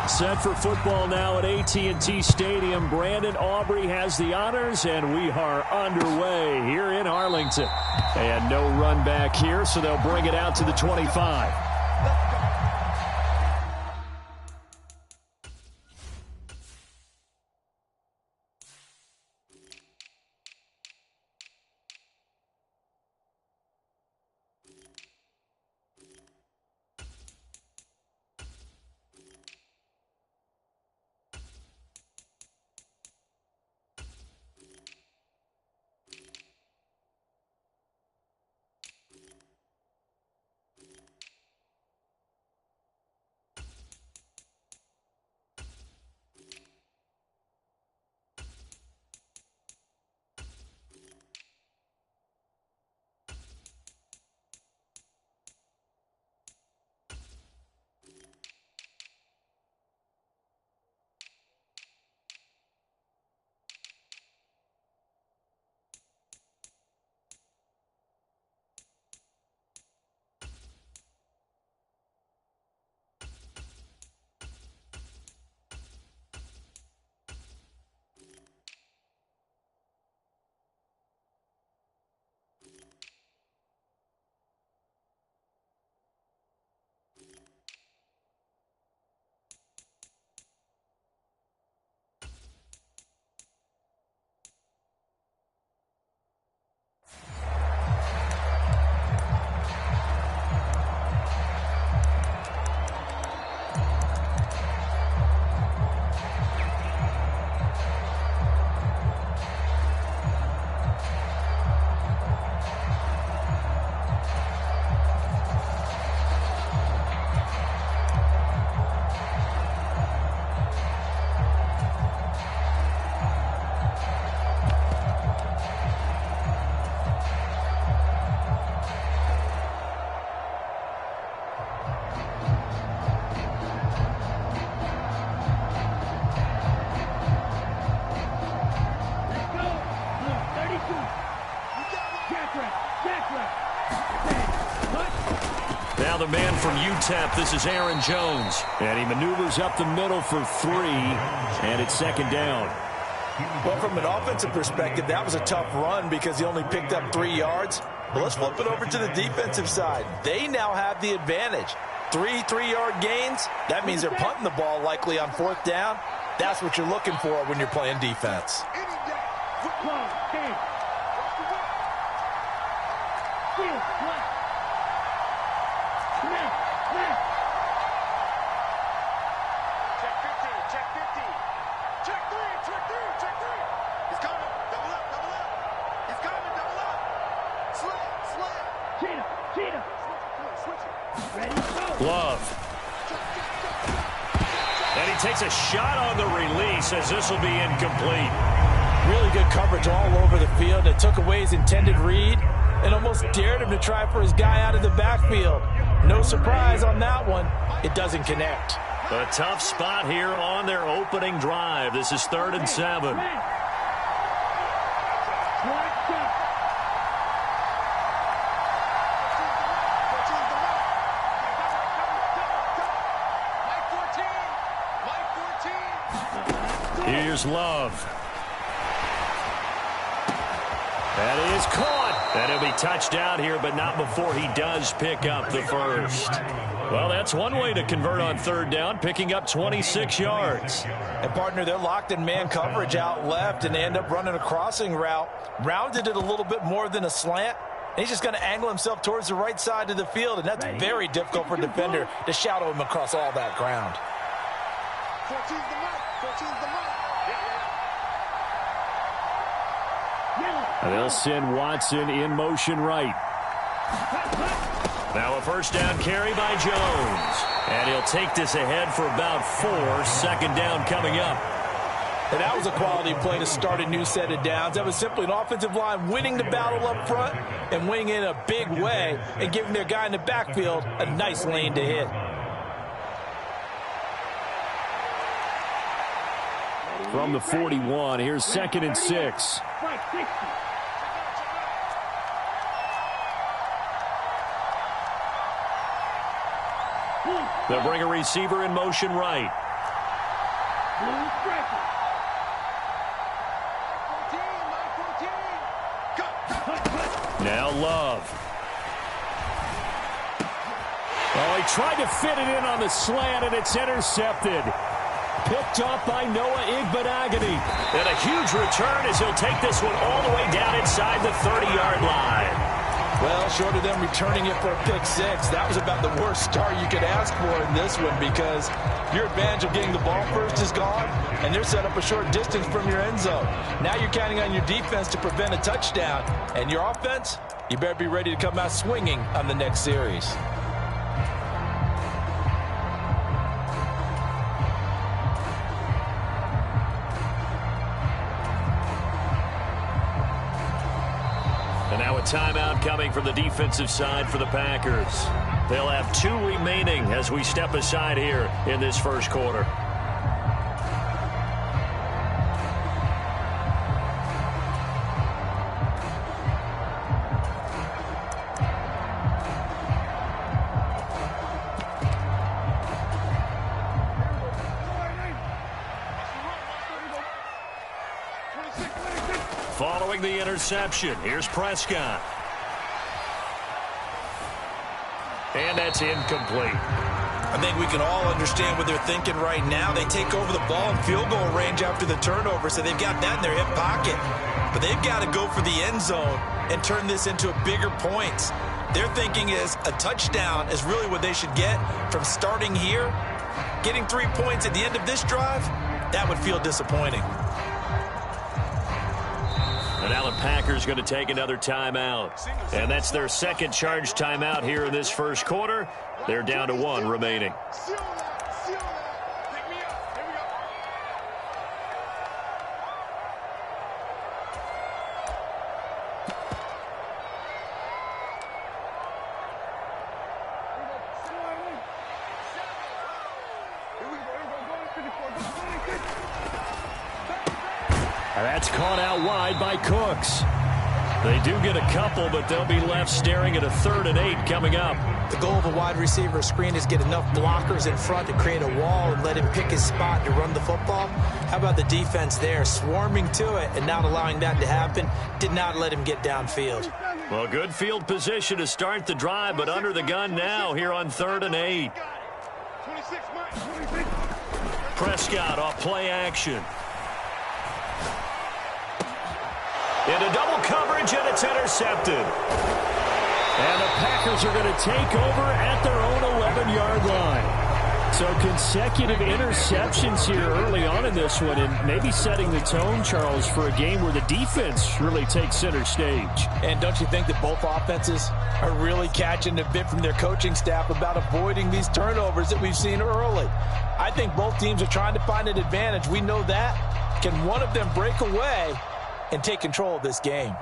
Set for football now at AT&T Stadium. Brandon Aubrey has the honors, and we are underway here in Arlington. And no run back here, so they'll bring it out to the 25. Now the man from UTEP, this is Aaron Jones. And he maneuvers up the middle for 3, and it's second down. Well, from an offensive perspective, that was a tough run because he only picked up 3 yards. But let's flip it over to the defensive side. They now have the advantage. 3 3-yard gains, that means they're punting the ball likely on 4th down. That's what you're looking for when you're playing defense. Love. And he takes a shot on the release as this will be incomplete. Really good coverage all over the field. It took away his intended read and almost dared him to try for his guy out of the backfield. No surprise on that one. It doesn't connect. A tough spot here on their opening drive. This is 3rd and 7. Here's Love. That is caught. And he'll be touched out here, but not before he does pick up the first. Well, that's one way to convert on 3rd down, picking up 26 yards. And, partner, they're locked in man coverage out left, and they end up running a crossing route. Rounded it a little bit more than a slant. And he's just going to angle himself towards the right side of the field, and that's very difficult for a defender to shadow him across all that ground. 14's the mark. 14's the mark. They'll send Watson in motion right. Now a first down carry by Jones. And he'll take this ahead for about 4. 2nd down coming up. And that was a quality play to start a new set of downs. That was simply an offensive line winning the battle up front and winning in a big way and giving their guy in the backfield a nice lane to hit. From the 41, here's 2nd and 6. They'll bring a receiver in motion right. Now Love. Oh, he tried to fit it in on the slant, and it's intercepted. Picked off by Noah Bigd182addy's. And a huge return as he'll take this one all the way down inside the 30-yard line. Well, short of them returning it for a pick six, that was about the worst start you could ask for in this one because your advantage of getting the ball first is gone, and they're set up a short distance from your end zone. Now you're counting on your defense to prevent a touchdown, and your offense, you better be ready to come out swinging on the next series. And now a timeout coming from the defensive side for the Packers. They'll have 2 remaining as we step aside here in this first quarter. Following the interception, here's Prescott. And that's incomplete. I think we can all understand what they're thinking right now. They take over the ball in field goal range after the turnover, so they've got that in their hip pocket. But they've got to go for the end zone and turn this into a bigger points. Their thinking is a touchdown is really what they should get from starting here. Getting 3 points at the end of this drive, that would feel disappointing. And now the Packers going to take another timeout. And that's their second charge timeout here in this first quarter. They're down to 1 remaining. That's caught out wide by Cooks. They do get a couple, but they'll be left staring at a 3rd and 8 coming up. The goal of a wide receiver screen is get enough blockers in front to create a wall and let him pick his spot to run the football. How about the defense there, swarming to it and not allowing that to happen? Did not let him get downfield. Well, good field position to start the drive, but under the gun now here on 3rd and 8. Prescott off play action. Into double coverage, and it's intercepted. And the Packers are going to take over at their own 11-yard line. So consecutive interceptions here early on in this one, and maybe setting the tone, Charles, for a game where the defense really takes center stage. And don't you think that both offenses are really catching a bit from their coaching staff about avoiding these turnovers that we've seen early? I think both teams are trying to find an advantage. We know that. Can one of them break away and take control of this game?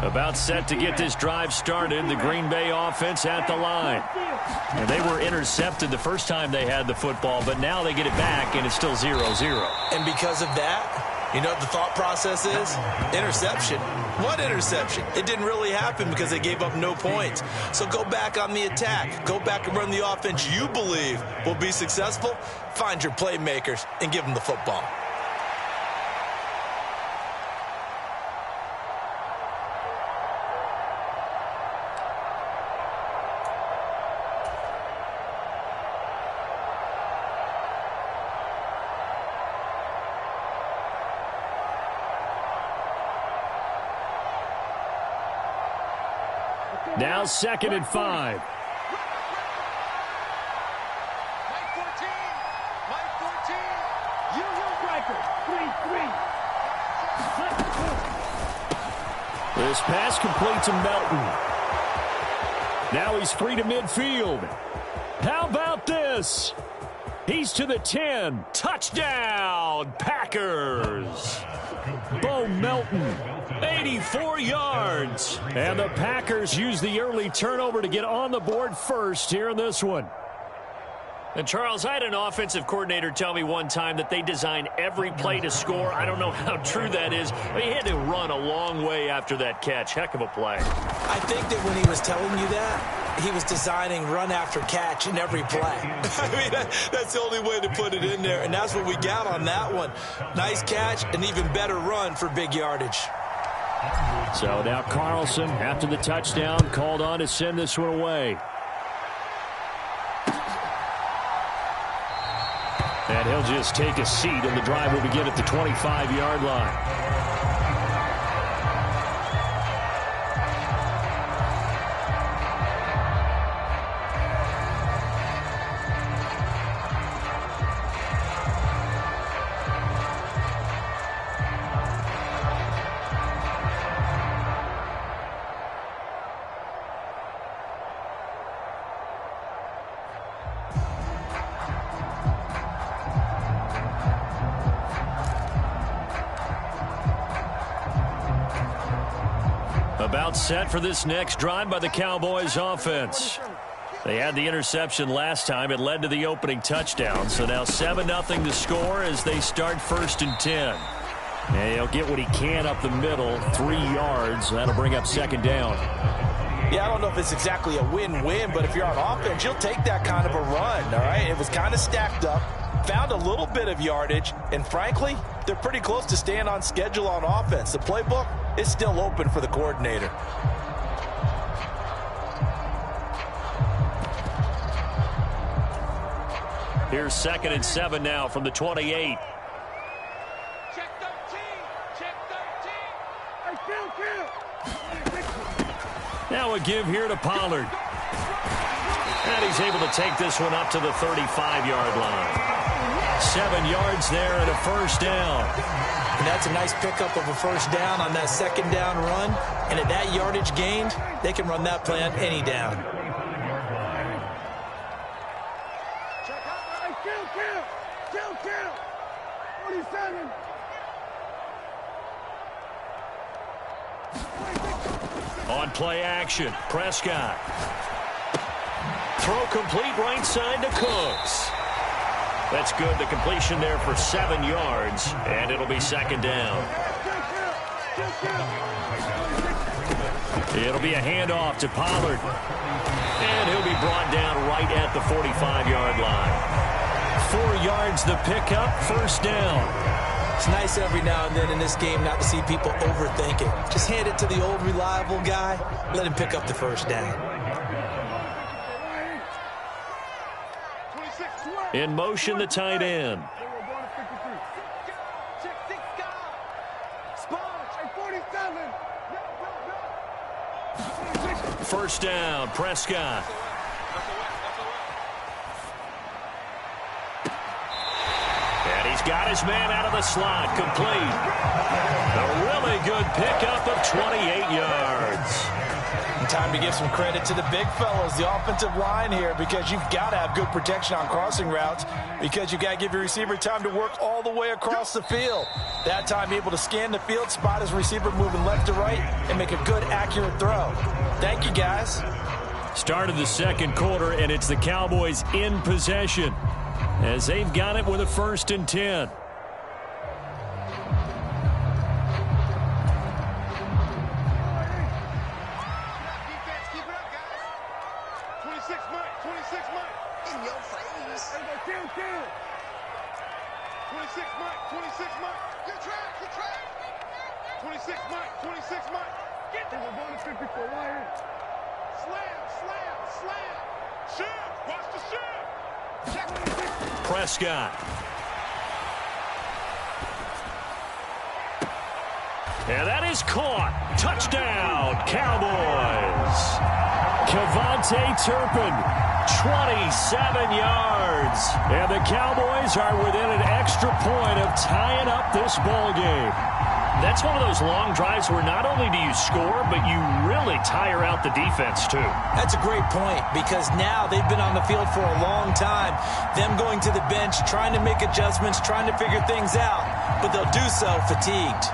About set to get this drive started, the Green Bay offense at the line. And they were intercepted the first time they had the football, but now they get it back, and it's still 0-0. And because of that, you know what the thought process is? Interception. What interception? It didn't really happen because they gave up no points. So go back on the attack. Go back and run the offense you believe will be successful. Find your playmakers and give them the football. Now 2nd and 5. Mike 14. You record. 3-3. This pass complete to Melton. Now he's free to midfield. How about this? He's to the 10. Touchdown, Packers. Bo Melton, 84 yards. And the Packers use the early turnover to get on the board first here in this one. And, Charles, I had an offensive coordinator tell me one time that they design every play to score. I don't know how true that is. But he had to run a long way after that catch. Heck of a play. I think that when he was telling you that, he was designing run after catch in every play. I mean, that's the only way to put it in there, and that's what we got on that one. Nice catch, an even better run for big yardage. So now Carlson, after the touchdown, called on to send this one away. And he'll just take a seat, and the drive will begin at the 25-yard line. About set for this next drive by the Cowboys offense. They had the interception last time. It led to the opening touchdown. So now 7-0 to score as they start 1st and 10. And he'll get what he can up the middle, 3 yards. That'll bring up 2nd down. Yeah, I don't know if it's exactly a win-win, but if you're on offense, you'll take that kind of a run, all right? It was kind of stacked up, found a little bit of yardage, and frankly, they're pretty close to staying on schedule on offense. The playbook is still open for the coordinator. Here's 2nd and 7 now from the 28. Check 13. Check 13. Hey, Phil. Now a give here to Pollard. And he's able to take this one up to the 35-yard line. 7 yards there and a 1st down. And that's a nice pickup of a 1st down on that 2nd down run. And at that yardage gained, they can run that play on any down. Hey, Kill. 47. On play action, Prescott. Throw complete right side to Cooks. That's good. The completion there for 7 yards, and it'll be 2nd down. It'll be a handoff to Pollard. And he'll be brought down right at the 45-yard line. 4 yards the pickup, 1st down. It's nice every now and then in this game not to see people overthink it. Just hand it to the old reliable guy. Let him pick up the 1st down. In motion, the tight end. First down, Prescott. And he's got his man out of the slot, complete. A really good pickup of 28 yards. Time to give some credit to the big fellas, the offensive line here, because you've got to have good protection on crossing routes, because you've got to give your receiver time to work all the way across the field. That time able to scan the field, spot his receiver moving left to right, and make a good, accurate throw. Thank you, guys. Start of the 2nd quarter, and it's the Cowboys in possession as they've got it with a 1st and 10. Prescott. And that is caught. Touchdown, Cowboys. Kevontae Turpin, 27 yards. And the Cowboys are within an extra point of tying up this ball game. That's one of those long drives where not only do you score, but you really tire out the defense, too. That's a great point, because now they've been on the field for a long time. Them going to the bench, trying to make adjustments, trying to figure things out, but they'll do so fatigued.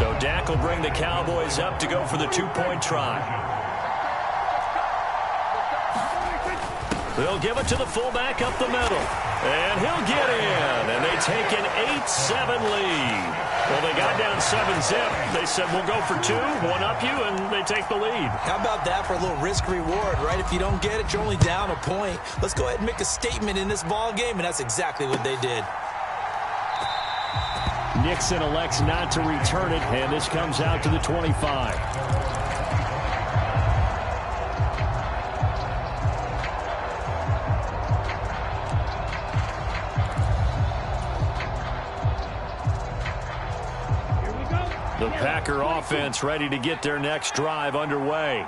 So Dak will bring the Cowboys up to go for the two-point try. They'll give it to the fullback up the middle. And he'll get in. And they take an 8-7 lead. Well, they got down 7-zip. They said, we'll go for two, one up you, and they take the lead. How about that for a little risk-reward, right? If you don't get it, you're only down a point. Let's go ahead and make a statement in this ball game, and that's exactly what they did. Nixon elects not to return it, and this comes out to the 25. The Packer offense ready to get their next drive underway.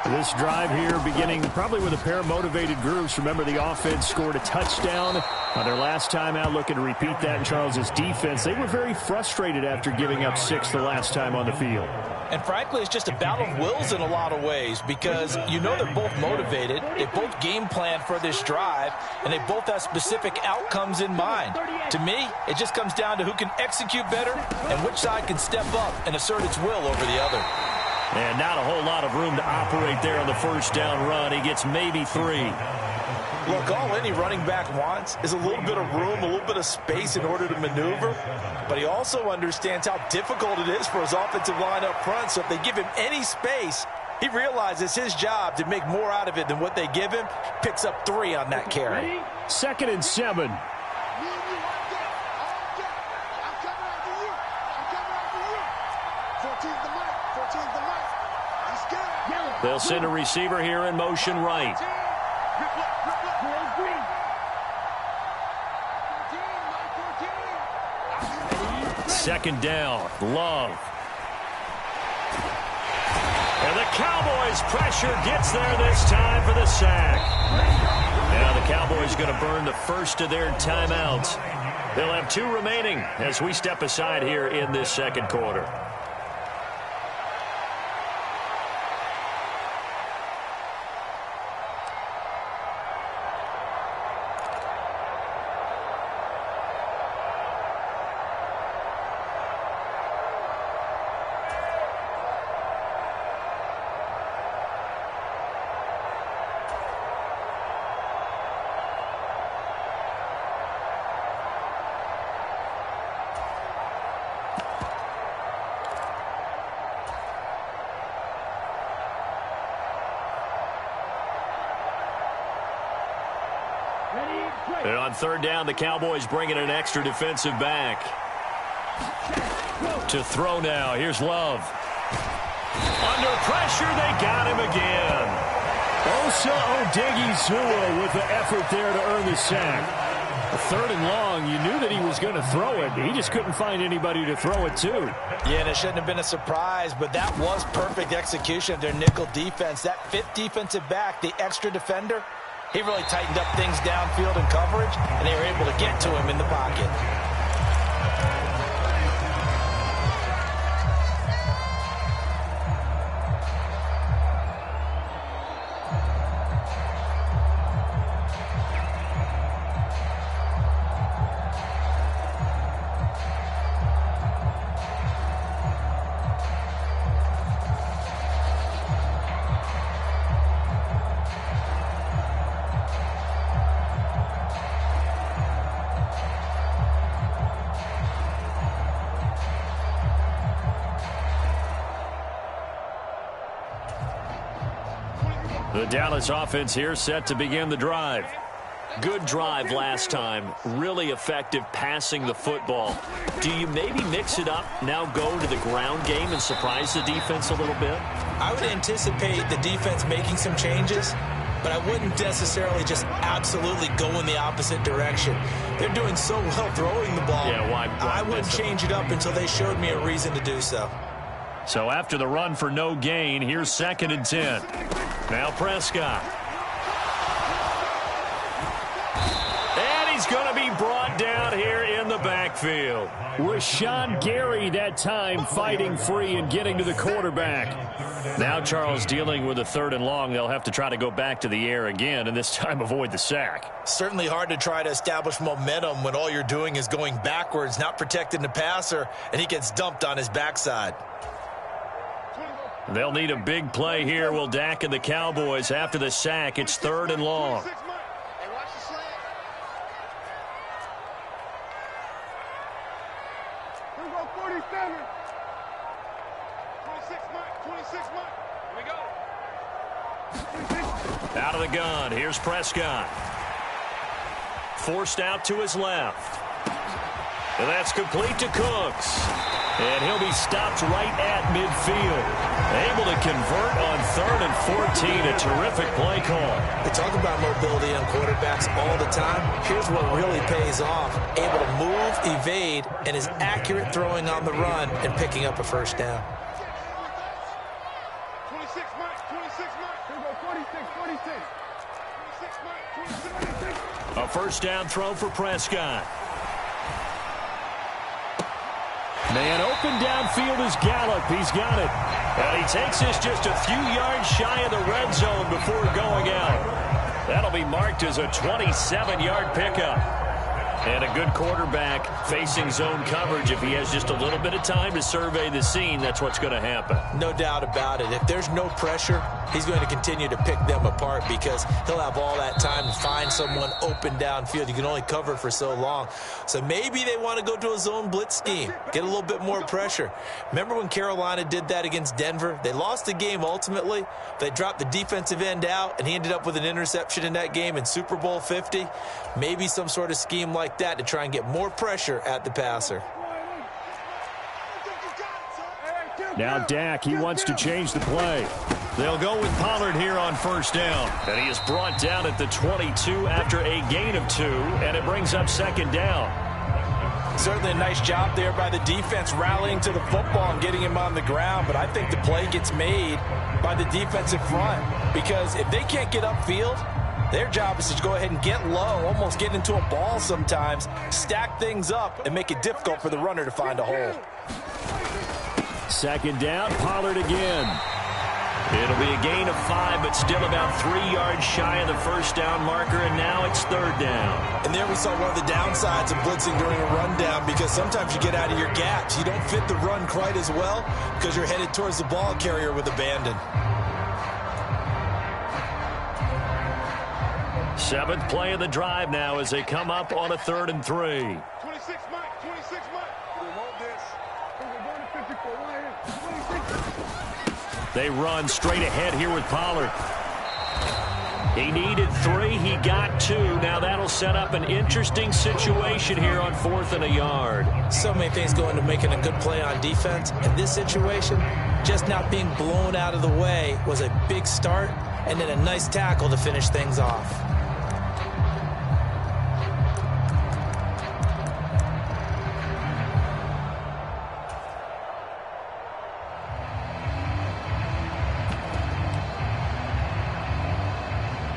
This drive here beginning probably with a pair of motivated groups. Remember, the offense scored a touchdown on their last time out, looking to repeat that in Charles's defense. They were very frustrated after giving up 6 the last time on the field. And frankly, it's just a battle of wills in a lot of ways because you know they're both motivated. They both game plan for this drive, and they both have specific outcomes in mind. To me, it just comes down to who can execute better and which side can step up and assert its will over the other. And not a whole lot of room to operate there on the first down run. He gets maybe 3. Look, all any running back wants is a little bit of room, a little bit of space in order to maneuver. But he also understands how difficult it is for his offensive line up front. So if they give him any space, he realizes his job to make more out of it than what they give him. Picks up 3 on that carry. 2nd and 7. They'll send a receiver here in motion right. 2nd down. Love. And the Cowboys' pressure gets there this time for the sack. Now the Cowboys going to burn the first of their timeouts. They'll have 2 remaining as we step aside here in this second quarter. And on 3rd down, the Cowboys bringing an extra defensive back. To throw now. Here's Love. Under pressure, they got him again. Osa Odighizuwa with the effort there to earn the sack. 3rd and long, you knew that he was going to throw it. He just couldn't find anybody to throw it to. Yeah, and it shouldn't have been a surprise, but that was perfect execution of their nickel defense. That 5th defensive back, the extra defender, he really tightened up things downfield in coverage, and they were able to get to him in the pocket. The Dallas offense here set to begin the drive. Good drive last time. Really effective passing the football. Do you maybe mix it up, now go to the ground game and surprise the defense a little bit? I would anticipate the defense making some changes, but I wouldn't necessarily just absolutely go in the opposite direction. They're doing so well throwing the ball. Yeah, why I wouldn't change it up until they showed me a reason to do so. So after the run for no gain, here's 2nd and 10. Now Prescott. And he's going to be brought down here in the backfield. go. Rashawn Gary that time fighting free and getting to the quarterback. Now Charles dealing with a 3rd and long. They'll have to try to go back to the air again and this time avoid the sack. Certainly hard to try to establish momentum when all you're doing is going backwards, not protecting the passer, and he gets dumped on his backside. They'll need a big play here. Will Dak and the Cowboys after the sack. It's 3rd and long. Out of the gun. Here's Prescott. Forced out to his left. And that's complete to Cooks. And he'll be stopped right at midfield. Able to convert on 3rd and 14. A terrific play call. They talk about mobility on quarterbacks all the time. Here's what really pays off. Able to move, evade, and is accurate throwing on the run and picking up a first down. 26, Mike. 26, Mike. Here we go. 46, 46. 26, Mike. 26. A first down throw for Prescott. Man open downfield is Gallup. He's got it. And he takes this just a few yards shy of the red zone before going out. That'll be marked as a 27-yard pickup. And a good quarterback facing zone coverage. If he has just a little bit of time to survey the scene, that's what's going to happen. No doubt about it. If there's no pressure, he's going to continue to pick them apart because he'll have all that time to find someone open downfield. You can only cover for so long. So maybe they want to go to a zone blitz scheme, get a little bit more pressure. Remember when Carolina did that against Denver? They lost the game ultimately. They dropped the defensive end out, and he ended up with an interception in that game in Super Bowl 50. Maybe some sort of scheme like that to try and get more pressure at the passer. Now Dak, he wants to change the play. They'll go with Pollard here on first down. And he is brought down at the 22 after a gain of 2, and it brings up 2nd down. Certainly a nice job there by the defense rallying to the football and getting him on the ground, but I think the play gets made by the defensive front because if they can't get upfield, their job is to go ahead and get low, almost get into a ball sometimes, stack things up, and make it difficult for the runner to find a hole. 2nd down, Pollard again. It'll be a gain of 5, but still about 3 yards shy of the first down marker, and now it's 3rd down. And there we saw one of the downsides of blitzing during a rundown because sometimes you get out of your gaps. You don't fit the run quite as well because you're headed towards the ball carrier with abandon. 7th play of the drive now as they come up on a 3rd and 3. 26, Mike. 26, Mike. We want this. We're going to 54. 26. They run straight ahead here with Pollard. He needed 3. He got 2. Now that'll set up an interesting situation here on 4th and a yard. So many things go into making a good play on defense. In this situation, just not being blown out of the way was a big start and then a nice tackle to finish things off.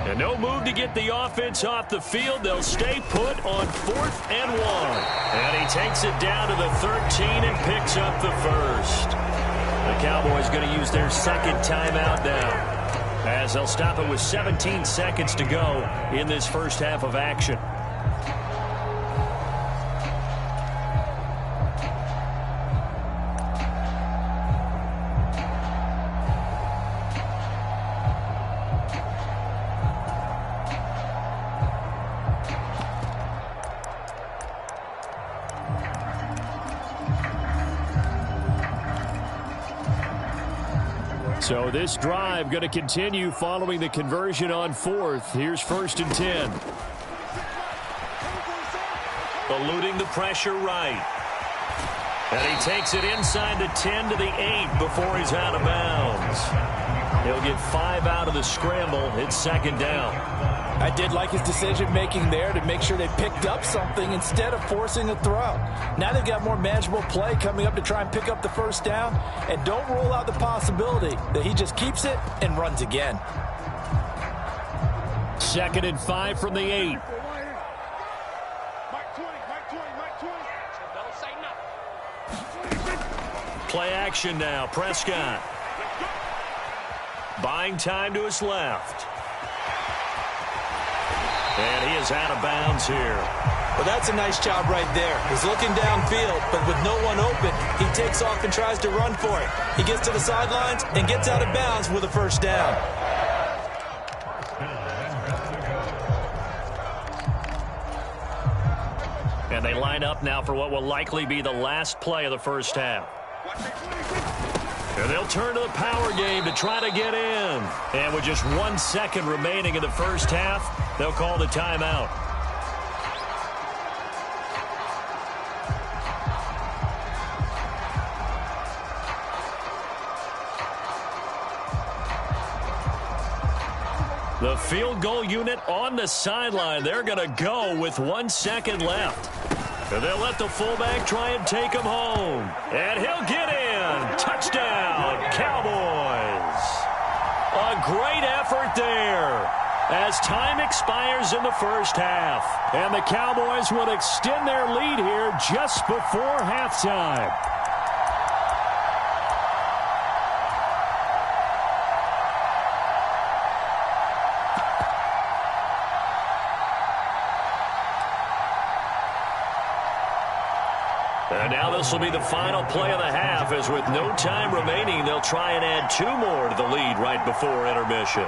And no move to get the offense off the field. They'll stay put on 4th and 1. And he takes it down to the 13 and picks up the first. The Cowboys going to use their 2nd timeout now, as they'll stop it with 17 seconds to go in this first half of action. So this drive going to continue following the conversion on 4th. Here's 1st and 10. Eluding the pressure right. And he takes it inside the 10 to the 8 before he's out of bounds. He'll get 5 out of the scramble. It's 2nd down. I did like his decision-making there to make sure they picked up something instead of forcing a throw. Now they've got more manageable play coming up to try and pick up the first down. And don't rule out the possibility that he just keeps it and runs again. 2nd and 5 from the 8. Mike 20, Mike 20, Mike 20. Don't say no. Play action now. Prescott. Buying time to his left. And he is out of bounds here. Well, that's a nice job right there. He's looking downfield, but with no one open, he takes off and tries to run for it. He gets to the sidelines and gets out of bounds with a first down. And they line up now for what will likely be the last play of the first half. And they'll turn to the power game to try to get in. And with just 1 second remaining in the first half, they'll call the timeout. The field goal unit on the sideline. They're going to go with 1 second left. And they'll let the fullback try and take him home. And he'll get in. Touchdown, Cowboys. A great effort there as time expires in the first half. And the Cowboys will extend their lead here just before halftime. And now this will be the final play of the half, as with no time remaining, they'll try and add 2 more to the lead right before intermission.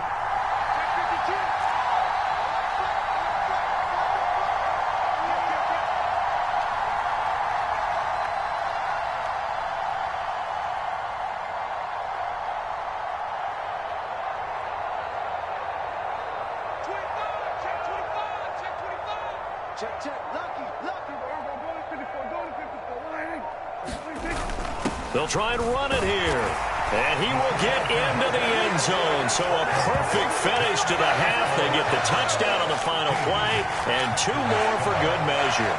They'll try and run it here. And he will get into the end zone. So a perfect finish to the half. They get the touchdown on the final play, and 2 more for good measure.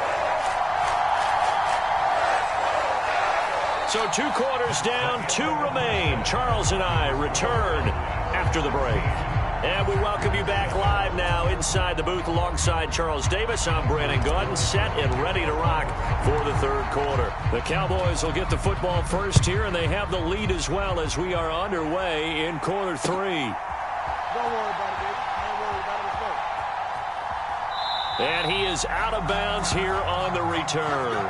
So 2 quarters down, 2 remain. Charles and I return after the break. And we welcome you back live now inside the booth alongside Charles Davis. I'm Brandon Gaudin, set and ready to rock for the 3rd quarter. The Cowboys will get the football first here, and they have the lead as well as we are underway in quarter 3. Don't worry about it, baby. Don't worry about it. Let's go. And he is out of bounds here on the return.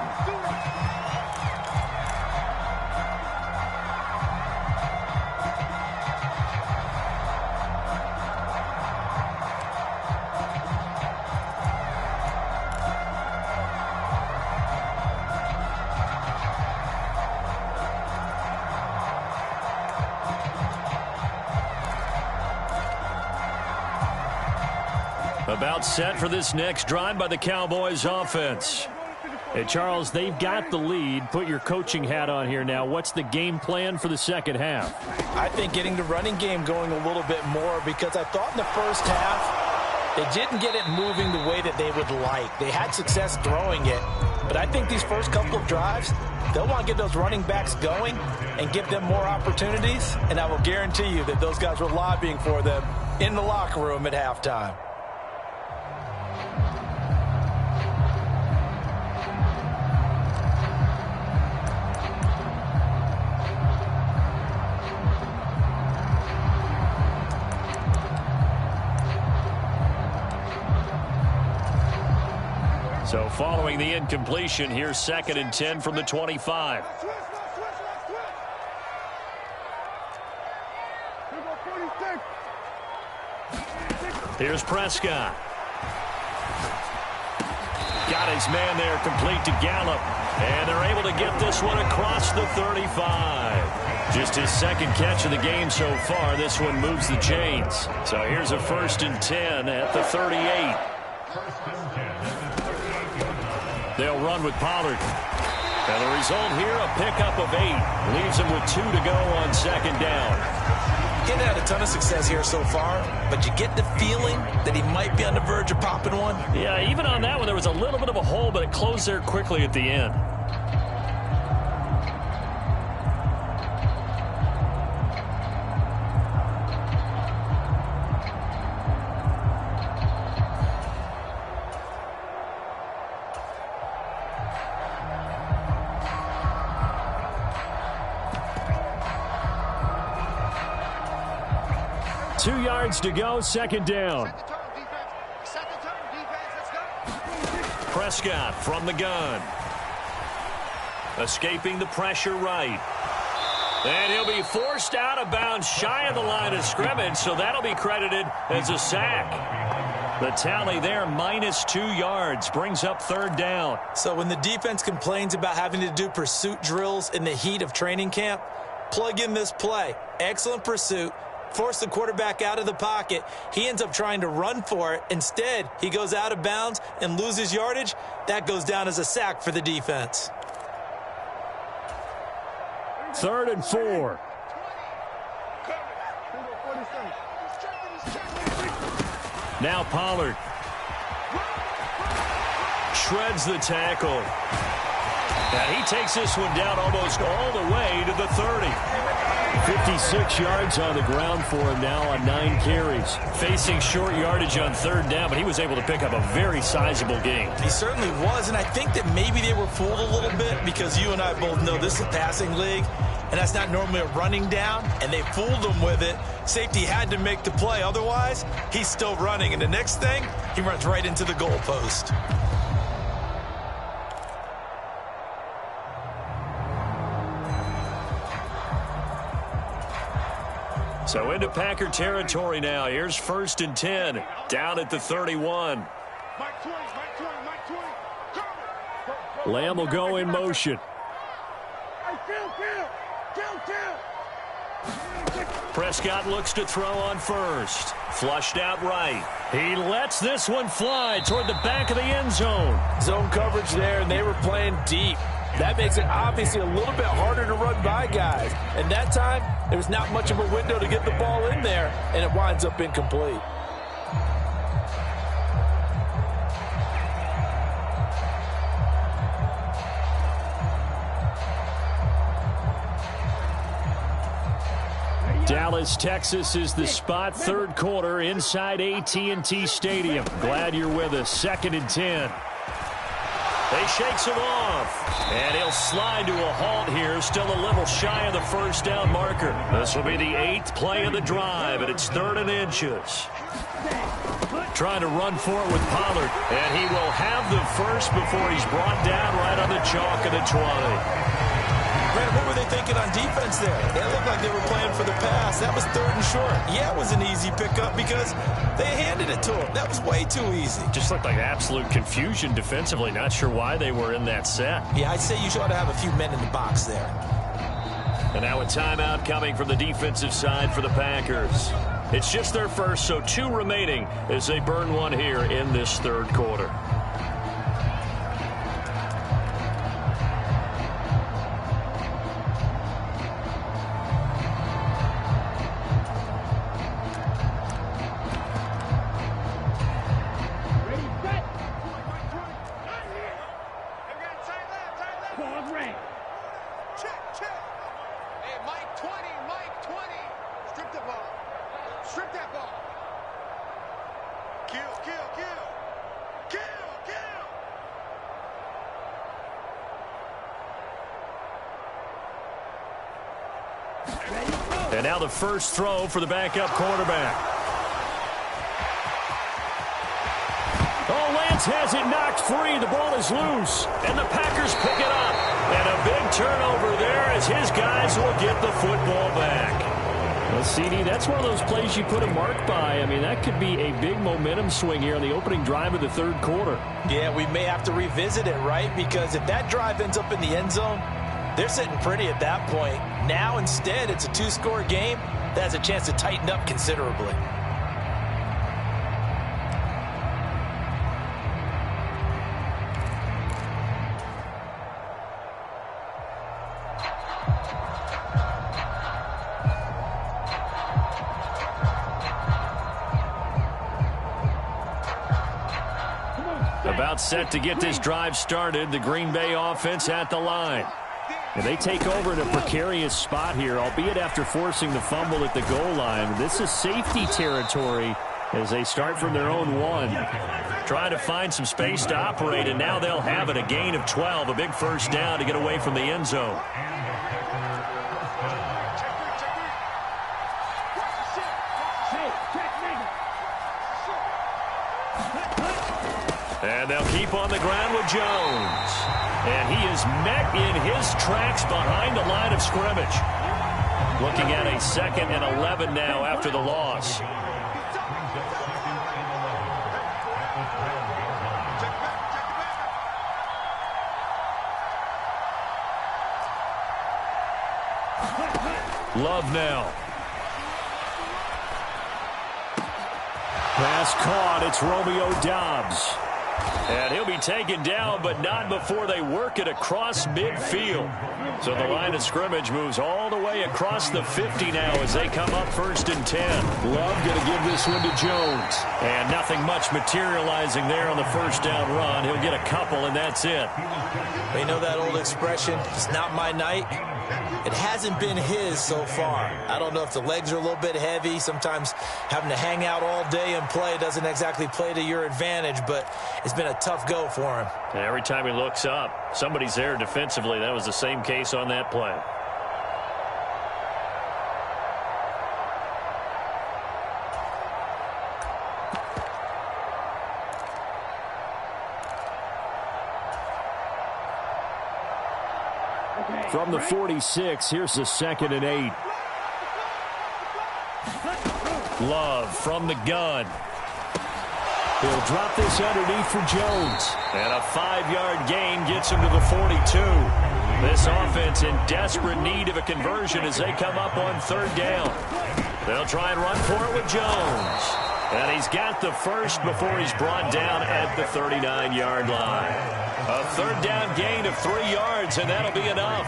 About set for this next drive by the Cowboys offense. Hey, Charles, they've got the lead. Put your coaching hat on here now. What's the game plan for the second half? I think getting the running game going a little bit more, because I thought in the first half they didn't get it moving the way that they would like. They had success throwing it, but I think these first couple of drives, they'll want to get those running backs going and give them more opportunities, and I will guarantee you that those guys were lobbying for them in the locker room at halftime. So following the incompletion, here's 2nd and 10 from the 25. Here's Prescott. Got his man there, complete to Gallup. And they're able to get this one across the 35. Just his 2nd catch of the game so far. This one moves the chains. So here's a 1st and 10 at the 38. They'll run with Pollard. And the result here, a pickup of 8. Leaves them with 2 to go on 2nd down. He hasn't had a ton of success here so far, but you get the feeling that he might be on the verge of popping one. Yeah, even on that one, there was a little bit of a hole, but it closed there quickly at the end. 2 yards to go, second down. Set the tone, defense. Set the tone, defense. Let's go. Prescott from the gun. Escaping the pressure right. And he'll be forced out of bounds shy of the line of scrimmage, so that'll be credited as a sack. The tally there, -2 yards, brings up third down. So when the defense complains about having to do pursuit drills in the heat of training camp, plug in this play. Excellent pursuit. Force the quarterback out of the pocket. He ends up trying to run for it. Instead, he goes out of bounds and loses yardage. That goes down as a sack for the defense. 3rd and 4. Now Pollard shreds the tackle. And he takes this one down almost all the way to the 30. 56 yards on the ground for him now on 9 carries. Facing short yardage on 3rd down, but he was able to pick up a very sizable gain. He certainly was, and I think that maybe they were fooled a little bit because you and I both know this is a passing league, and that's not normally a running down, and they fooled him with it. Safety had to make the play. Otherwise, he's still running, and the next thing, he runs right into the goalpost. So into Packer territory now. Here's 1st and 10, down at the 31. Mike 20, Mike 20, Mike 20. Cover. Lamb will go in motion. Hey, kill. Prescott looks to throw on 1st. Flushed out right. He lets this one fly toward the back of the end zone. Zone coverage there, and they were playing deep. That makes it obviously a little bit harder to run by guys. And that time, there was not much of a window to get the ball in there, and it winds up incomplete. Dallas, Texas is the spot. 3rd quarter inside AT&T Stadium. Glad you're with us. 2nd and 10. They shakes him off, and he'll slide to a halt here, still a little shy of the 1st down marker. This will be the 8th play of the drive, and it's 3rd and inches. Trying to run for it with Pollard, and he will have the first before he's brought down right on the chalk of the 20. Brandon, what were they thinking on defense there? They looked like they were playing for the pass. That was 3rd and short. Yeah, it was an easy pickup because they handed it to him. That was way too easy. Just looked like absolute confusion defensively. Not sure why they were in that set. Yeah, I'd say you ought to have a few men in the box there. And now a timeout coming from the defensive side for the Packers. It's just their first, so 2 remaining as they burn one here in this 3rd quarter. And now the first throw for the backup quarterback. Oh, Lance has it knocked free. The ball is loose, and the Packers pick it up. And a big turnover there as his guys will get the football back. Well, CD, that's one of those plays you put a mark by. I mean, that could be a big momentum swing here on the opening drive of the 3rd quarter. Yeah, we may have to revisit it, right? Because if that drive ends up in the end zone, they're sitting pretty at that point. Now, instead, it's a 2-score game that has a chance to tighten up considerably. About set to get this drive started, the Green Bay offense at the line. And they take over in a precarious spot here, albeit after forcing the fumble at the goal line. This is safety territory as they start from their own 1. Trying to find some space to operate, and now they'll have it. A gain of 12, a big 1st down to get away from the end zone. And they'll keep on the ground with Jones. And he is met in his tracks behind the line of scrimmage. Looking at a 2nd and 11 now after the loss. Love now. Pass caught. It's Romeo Doubs. And he'll be taken down, but not before they work it across midfield. So the line of scrimmage moves all the way across the 50 now as they come up 1st and 10. Love going to give this one to Jones. And nothing much materializing there on the 1st down run. He'll get a couple, and that's it. You know that old expression, it's not my night? It hasn't been his so far. I don't know if the legs are a little bit heavy. Sometimes having to hang out all day and play doesn't exactly play to your advantage, but it's been a tough go for him. And every time he looks up, somebody's there defensively. That was the same case on that play. From the 46, here's the 2nd and 8. Love from the gun. He'll drop this underneath for Jones. And a 5-yard gain gets him to the 42. This offense in desperate need of a conversion as they come up on 3rd down. They'll try and run for it with Jones. And he's got the first before he's brought down at the 39-yard line. A 3rd down gain of 3 yards, and that'll be enough.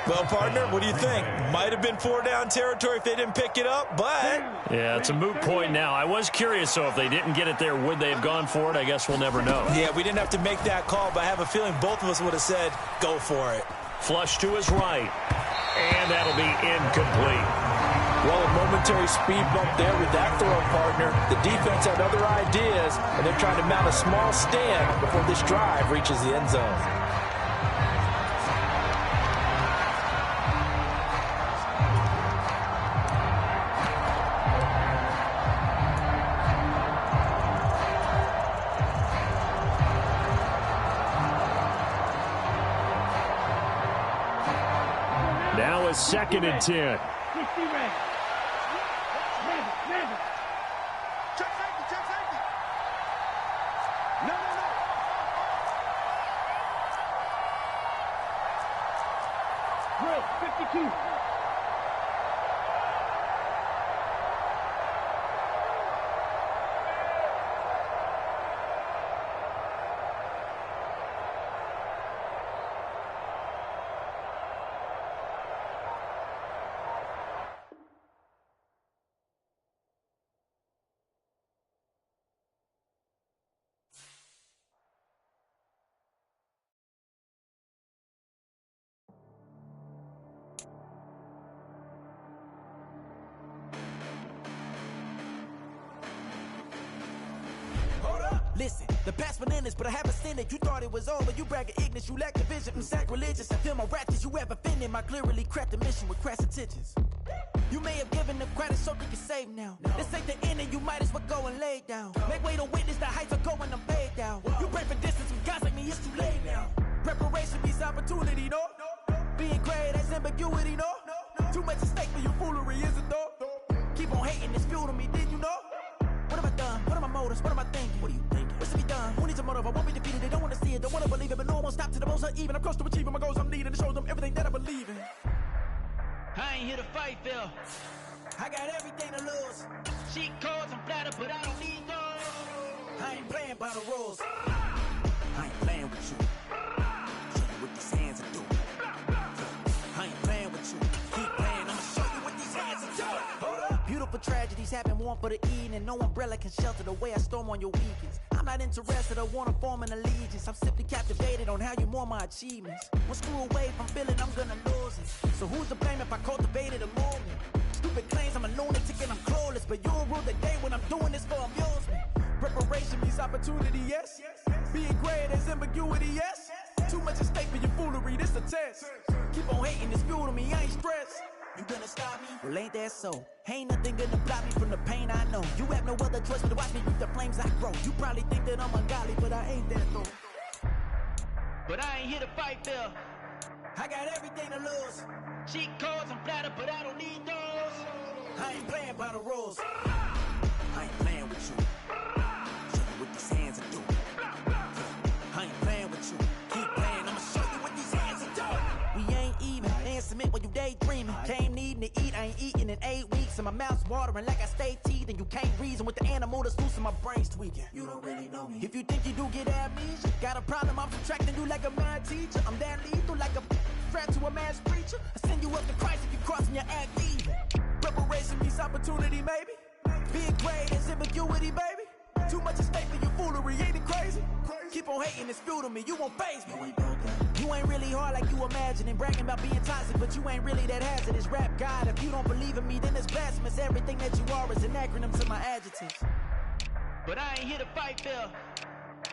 Well, partner, what do you think? Might have been 4-down territory if they didn't pick it up, but... Yeah, it's a moot point now. I was curious, so if they didn't get it there, would they have gone for it? I guess we'll never know. Yeah, we didn't have to make that call, but I have a feeling both of us would have said, go for it. Flush to his right, and that'll be incomplete. Well, a momentary speed bump there with that throw, partner. The defense had other ideas, and they're trying to mount a small stand before this drive reaches the end zone. Now a 2nd and 10. Listen, the past bananas, but I haven't seen it. You thought it was over, you bragging ignorance, you lack the vision. I'm sacrilegious, I feel my wrath as you ever offended. My clearly cracked the mission with crass intentions. You may have given them credit so they can save now. This ain't the end and you might as well go and lay down. Make way to witness the heights are going, I'm paid down. You pray for distance with guys like me, it's too late now. Preparation means opportunity, no? Being great, that's ambiguity, no? Too much at stake for your foolery, is it though? Keep on hating, it's fuel to me, did you know? What have I done? What are my motives? What am I thinking? What are you thinking? What's to be done? Who needs a motive? I won't be defeated. They don't want to see it, don't want to believe it, but no one won't stop to the most uneven. I'm close to achieving my goals. I'm needing to show them everything that I believe in. I ain't here to fight, Phil. I got everything to lose. Cheat codes and flatter, but I don't need those. I ain't playing by the rules. I ain't playing with you. Show you what these hands are doing. I ain't playing with you. Keep playing, I'ma show you what these hands are doing. Hold up. Beautiful tragedies happen, one for the evening. No umbrella can shelter the way I storm on your weekends. I'm not interested, I wanna form an allegiance. I'm simply captivated on how you more my achievements. One screw away from feeling I'm gonna lose it. So who's to blame if I cultivated a movement? Stupid claims I'm a lunatic and I'm clueless, but you'll rule the day when I'm doing this for amusement. Preparation means opportunity, yes. Being great is ambiguity, yes. Too much at stake for your foolery, this a test. Keep on hating, it's fuel to me, I ain't stressed. You gonna stop me? Well, ain't that so? Ain't nothing gonna block me from the pain I know. You have no other choice but to watch me reap the flames I grow. You probably think that I'm ungodly, but I ain't that though. But I ain't here to fight fair. I got everything to lose. Cheat codes and flatter, but I don't need those. I ain't playing by the rules. I ain't playing with you. Show you what these hands are doing. I ain't playing with you. Keep playing, I'ma show you what these hands are doing. We ain't even. Ain't submit when you daydreaming. Came needing to eat, I ain't eating in 8 weeks. And my mouth's watering like I stay teeth. And you can't reason with the animal that's loose and my brain's tweaking. You don't really know me. If you think you do get amnesia, got a problem, I'm subtracting you like a mad teacher. I'm that lethal like a threat to a mass preacher. I send you up to Christ if you crossing your act even. Preparation meets opportunity, maybe. Big grade is ambiguity, baby. Too much at stake for your foolery, ain't it crazy? Keep on hating, it's fuel to me, you won't faze me. You ain't really hard like you imagine and bragging about being toxic, but you ain't really that hazardous. Rap God, if you don't believe in me, then it's blasphemous. Everything that you are is an acronym to my adjectives. But I ain't here to fight fair.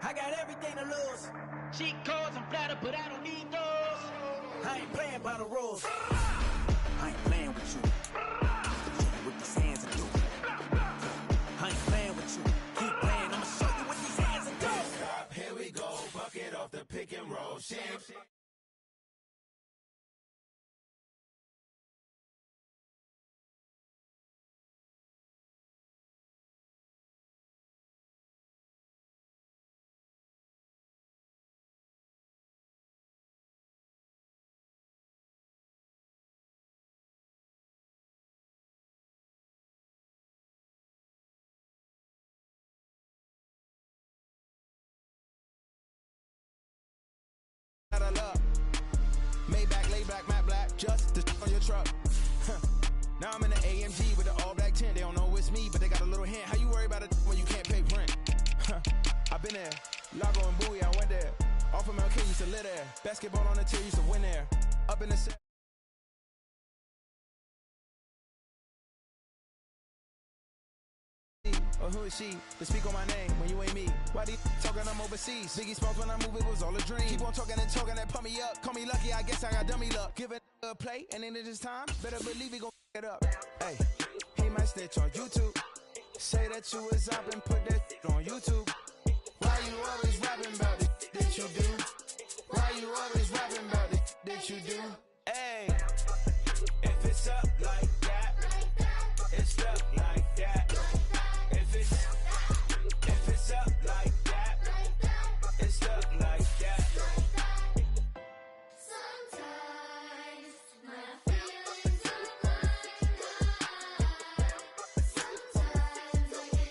I got everything to lose. Cheat codes and flatter, but I don't need those. I ain't playing by the rules. I ain't playing with you. Show you what these hands are doing. I ain't playing with you. Keep playing, I'ma show you what these hands are doing. Stop, here we go, bucket off the pick and roll. Shit. Maybach, lay back, matte black, just the on your truck. Now I'm in the AMG with the all black tint. They don't know it's me, but they got a little hint. How you worry about it when you can't pay rent? I've been there, Lago and Bowie, I went there. Off of MLK, used to live there. Basketball on the tier, used to win there. Up in the set. Or who is she to speak on my name when you ain't me? Why they talking I'm overseas? Biggie Smalls when I move it was all a dream. Keep on talking and pump me up. Call me lucky, I guess I got dummy luck. Give it a play and then it's time. Better believe he gon' it up. Hey, he might snitch on YouTube. Say that you was up and put that on YouTube. Why you always rapping about the that you do? Why you always rapping about the that you do? Hey, if it's up like that, it's stuck like that. If it's up like that, it's stuck like that. Sometimes my feelings are blind. Sometimes I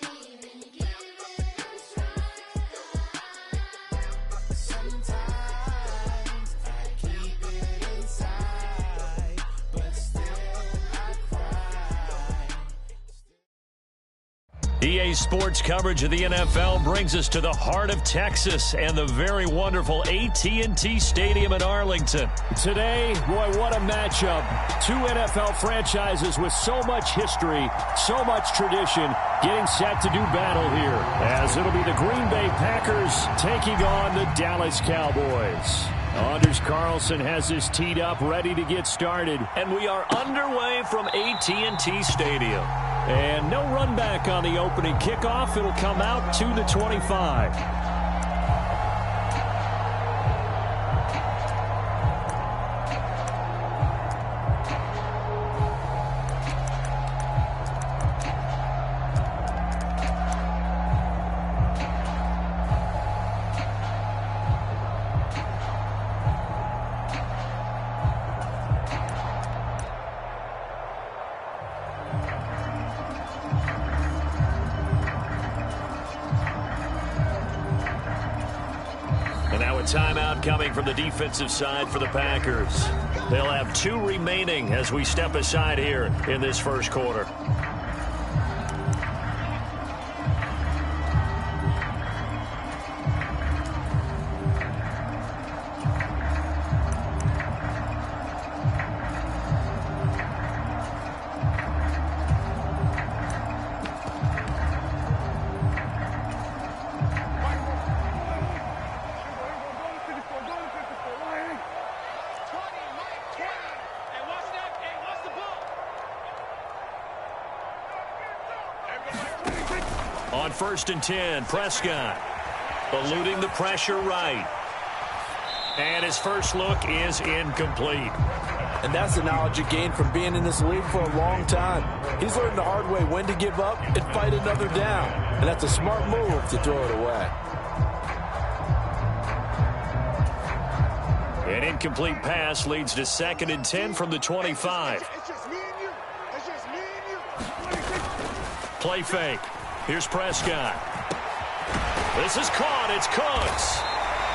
can't even give it a try. Sometimes I keep it inside, but still I cry. EA Sports coverage of the NFL brings us to the heart of Texas and the very wonderful AT&T Stadium in Arlington. Today, boy, what a matchup. Two NFL franchises with so much history, so much tradition, getting set to do battle here, as it'll be the Green Bay Packers taking on the Dallas Cowboys. Anders Carlson has this teed up, ready to get started, and we are underway from AT&T Stadium. And no run back on the opening kickoff. It'll come out to the 25. Timeout coming from the defensive side for the Packers. They'll have 2 remaining as we step aside here in this first quarter. on 1st and 10. Prescott eluding the pressure right. And his first look is incomplete. And that's the knowledge you gain from being in this league for a long time. He's learned the hard way when to give up and fight another down. And that's a smart move to throw it away. An incomplete pass leads to 2nd and 10 from the 25. It's just me and you. It's just me and you. 26. Play fake. Here's Prescott. This is caught. It's Cooks.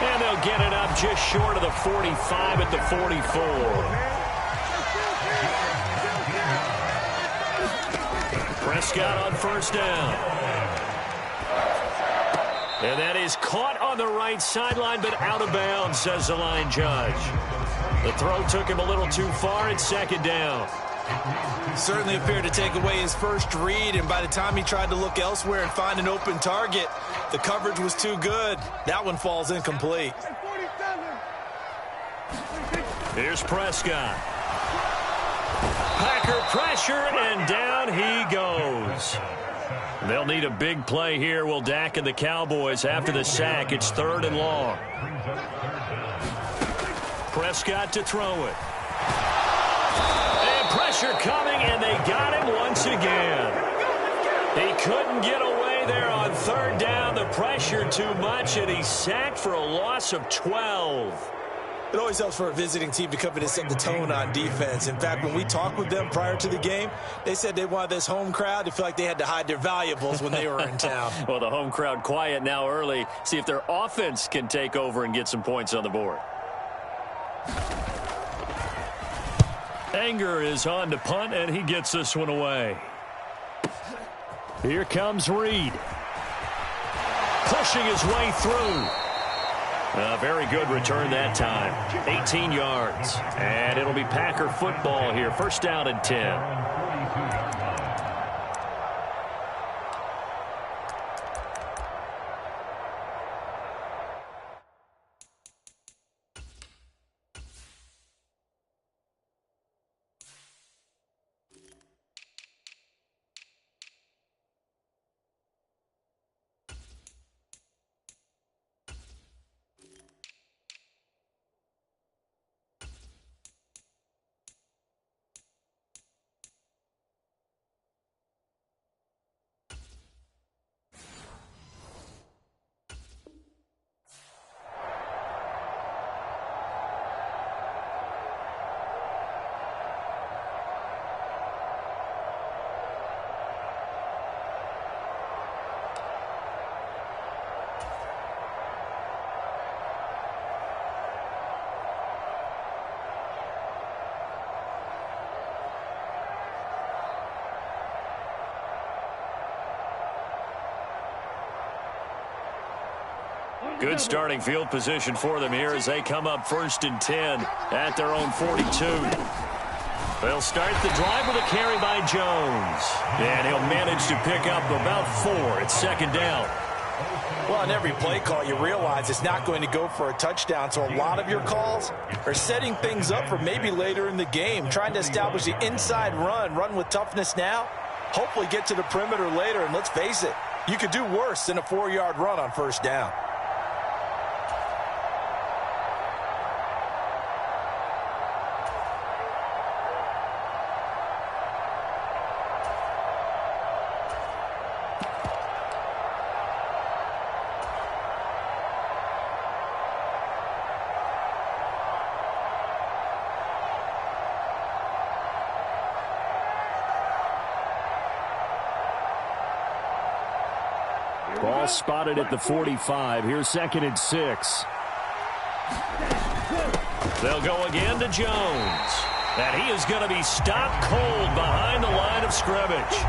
And they'll get it up just short of the 45 at the 44. Prescott on 1st down. And that is caught on the right sideline, but out of bounds, says the line judge. The throw took him a little too far. It's 2nd down. Certainly appeared to take away his first read, and by the time he tried to look elsewhere and find an open target, the coverage was too good. That one falls incomplete. 47. Here's Prescott. Packer pressure, and down he goes. They'll need a big play here, will Dak and the Cowboys. After the sack, it's 3rd and long. Prescott to throw it. And pressure coming, and they got him once again. He couldn't get away there on 3rd down. The pressure too much, and he's sacked for a loss of 12. It always helps for a visiting team to come in and set the tone on defense. In fact, when we talked with them prior to the game, they said they wanted this home crowd to feel like they had to hide their valuables when they were in town. Well, the home crowd quiet now early. See if their offense can take over and get some points on the board. Anger is on to punt, and he gets this one away. Here comes Reed. Pushing his way through. A very good return that time. 18 yards. And it'll be Packer football here. 1st down and 10. Good starting field position for them here as they come up 1st and 10 at their own 42. They'll start the drive with a carry by Jones. And he'll manage to pick up about 4. It's 2nd down. Well, on every play call, you realize it's not going to go for a touchdown. So a lot of your calls are setting things up for maybe later in the game, trying to establish the inside run with toughness now, hopefully get to the perimeter later. And let's face it, you could do worse than a 4-yard run on 1st down. Ball spotted at the 45. Here's 2nd and 6. They'll go again to Jones. And he is going to be stopped cold behind the line of scrimmage.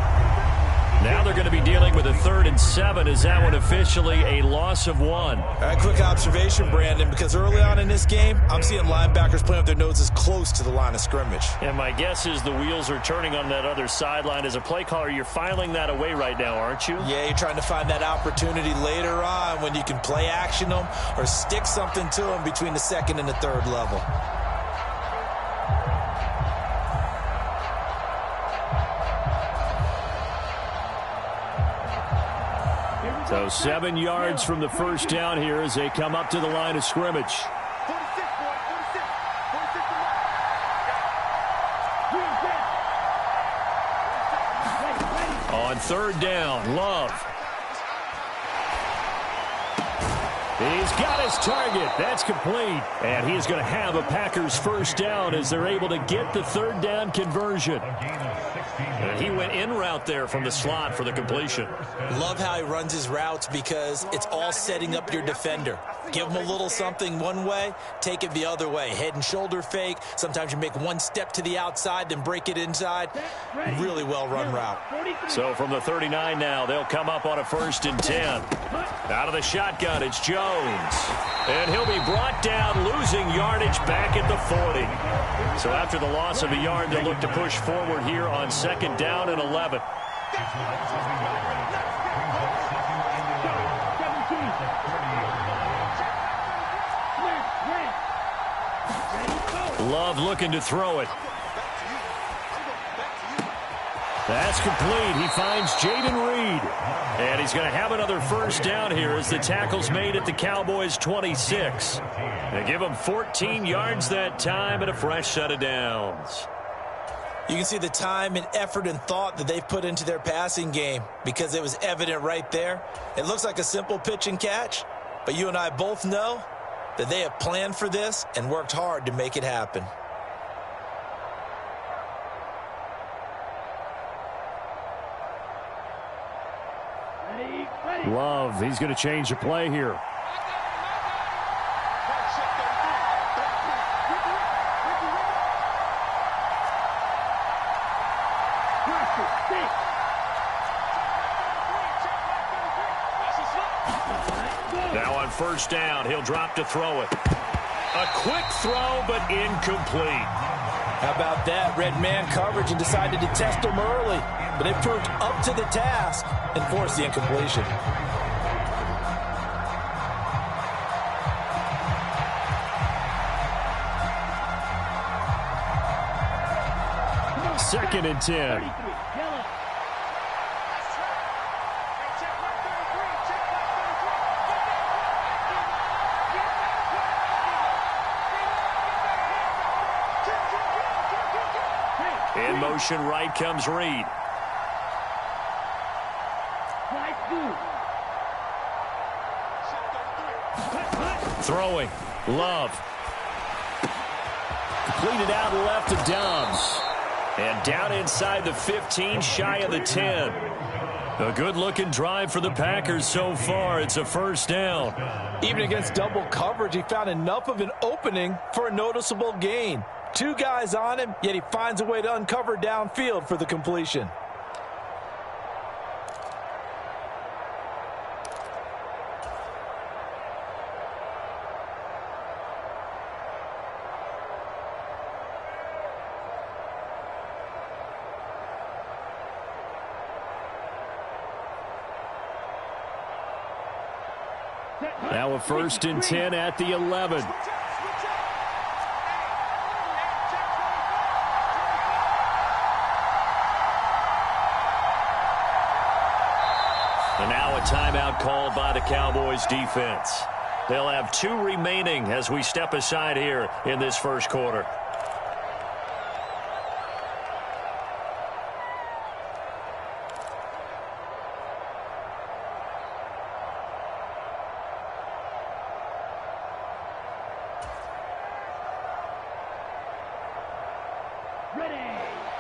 Now they're going to be dealing with a 3rd and 7. Is that one officially a loss of 1? Quick observation, Brandon, because early on in this game, I'm seeing linebackers playing with their noses close to the line of scrimmage. And my guess is the wheels are turning on that other sideline. As a play caller, you're filing that away right now, aren't you? Yeah, you're trying to find that opportunity later on when you can play action them or stick something to them between the 2nd and the 3rd level. So 7 yards from the first down here as they come up to the line of scrimmage. 46, boy. 46. 46 to mark. On third down, Love. He's got his target. That's complete. And he's going to have a Packers first down as they're able to get the third down conversion. And he went in route there from the slot for the completion. Love how he runs his routes because it's all setting up your defender. Give him a little something one way, take it the other way. Head and shoulder fake. Sometimes you make one step to the outside, then break it inside. Really well run route. So from the 39 now, they'll come up on a 1st and 10. Out of the shotgun, it's Jones. And he'll be brought down, losing yardage back at the 40. So after the loss of a yard, they'll look to push forward here on 2nd down and 11. Love looking to throw it. That's complete. He finds Jaden Reed. And he's going to have another first down here as the tackle's made at the Cowboys' 26. They give him 14 yards that time and a fresh set of downs. You can see the time and effort and thought that they've put into their passing game because it was evident right there. It looks like a simple pitch and catch, but you and I both know that they have planned for this and worked hard to make it happen. Love, he's going to change the play here. Now on first down, he'll drop to throw it. A quick throw, but incomplete. How about that? Red man coverage and decided to test him early, but they proved up to the task and forced the incompletion. Second and 10. In motion right comes Reed. Throwing. Love. Completed out left to Dobbs. And down inside the 15, shy of the 10. A good-looking drive for the Packers so far. It's a first down. Even against double coverage, he found enough of an opening for a noticeable gain. 2 guys on him, yet he finds a way to uncover downfield for the completion. Now a 1st and 10 at the 11. And now a timeout called by the Cowboys defense. They'll have 2 remaining as we step aside here in this first quarter.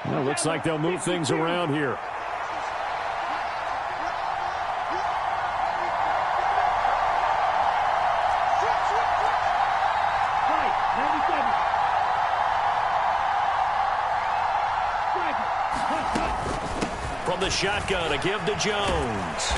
Well, looks like they'll move things around here. From the shotgun, a give to Jones.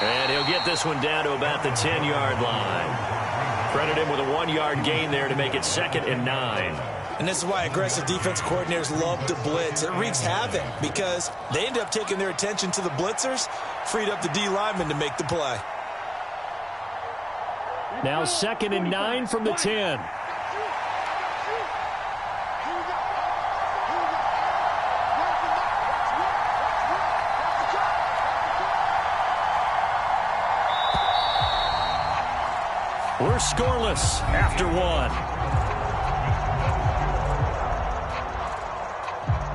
And he'll get this one down to about the 10-yard line. Credit him with a 1-yard gain there to make it 2nd and 9. And this is why aggressive defense coordinators love to blitz. It wreaks havoc because they end up taking their attention to the blitzers, freed up the D lineman to make the play. Now 2nd and 9 from the 10. We're scoreless after one.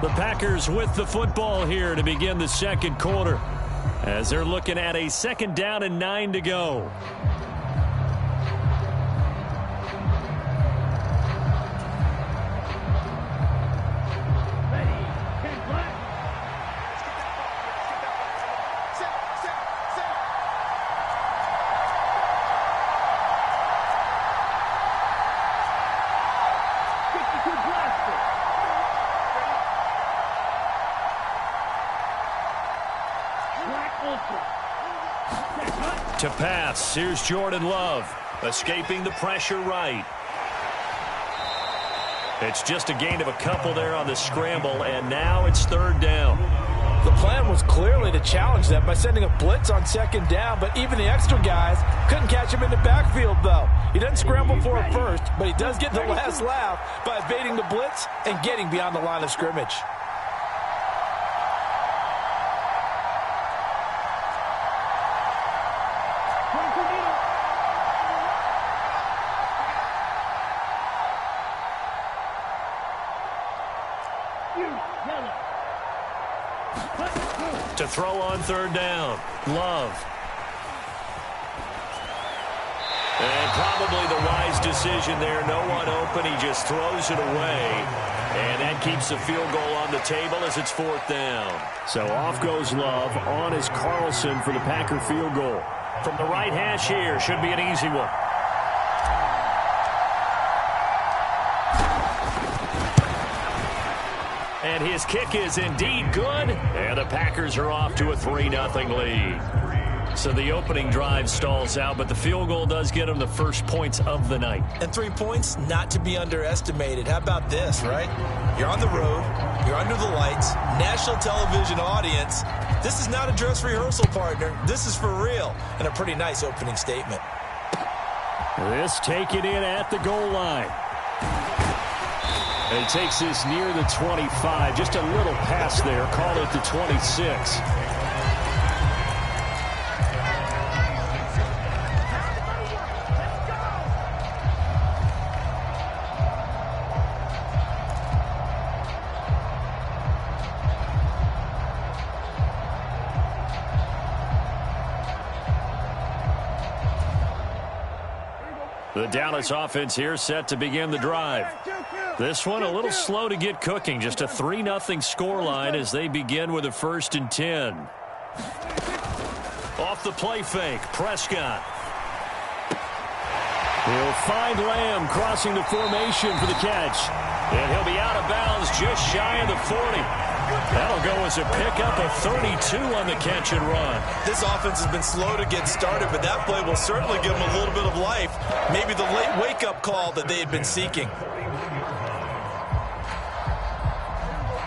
The Packers with the football here to begin the second quarter, as they're looking at a 2nd down and 9 to go. To pass, here's Jordan Love, escaping the pressure right. It's just a gain of a couple there on the scramble, and now it's 3rd down. The plan was clearly to challenge them by sending a blitz on 2nd down, but even the extra guys couldn't catch him in the backfield, though. He doesn't scramble for it first, but he does get the last laugh by evading the blitz and getting beyond the line of scrimmage. To throw on 3rd down, Love. And probably the wise decision there. No one open. He just throws it away. And that keeps the field goal on the table as it's 4th down. So off goes Love. On is Carlson for the Packer field goal. From the right hash here, should be an easy one. And his kick is indeed good. And the Packers are off to a 3-0 lead. So the opening drive stalls out, but the field goal does get them the first points of the night. And 3 points, not to be underestimated. How about this, right? You're on the road. You're under the lights. National television audience. This is not a dress rehearsal, partner. This is for real. And a pretty nice opening statement. This taken in at the goal line. And he takes this near the 25. Just a little pass there. Call it the 26. The Dallas offense here set to begin the drive. This one a little slow to get cooking. Just a 3-0 scoreline as they begin with a 1st and 10. Off the play fake, Prescott. He'll find Lamb crossing the formation for the catch. And he'll be out of bounds just shy of the 40. That'll go as a pickup of 32 on the catch and run. This offense has been slow to get started, but that play will certainly give them a little bit of life. Maybe the late wake-up call that they had been seeking.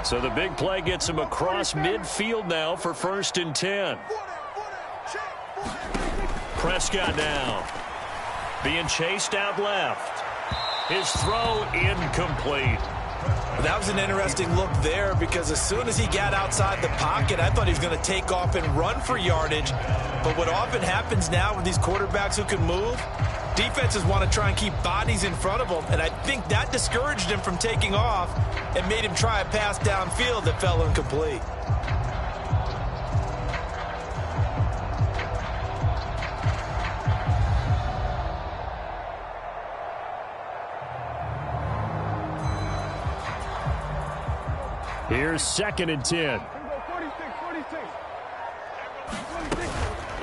So the big play gets him across midfield now for 1st and 10. Prescott now being chased out left. His throw incomplete. That was an interesting look there because as soon as he got outside the pocket, I thought he was going to take off and run for yardage. But what often happens now with these quarterbacks who can move, defenses want to try and keep bodies in front of them, and I think that discouraged him from taking off and made him try a pass downfield that fell incomplete. Here's 2nd and 10.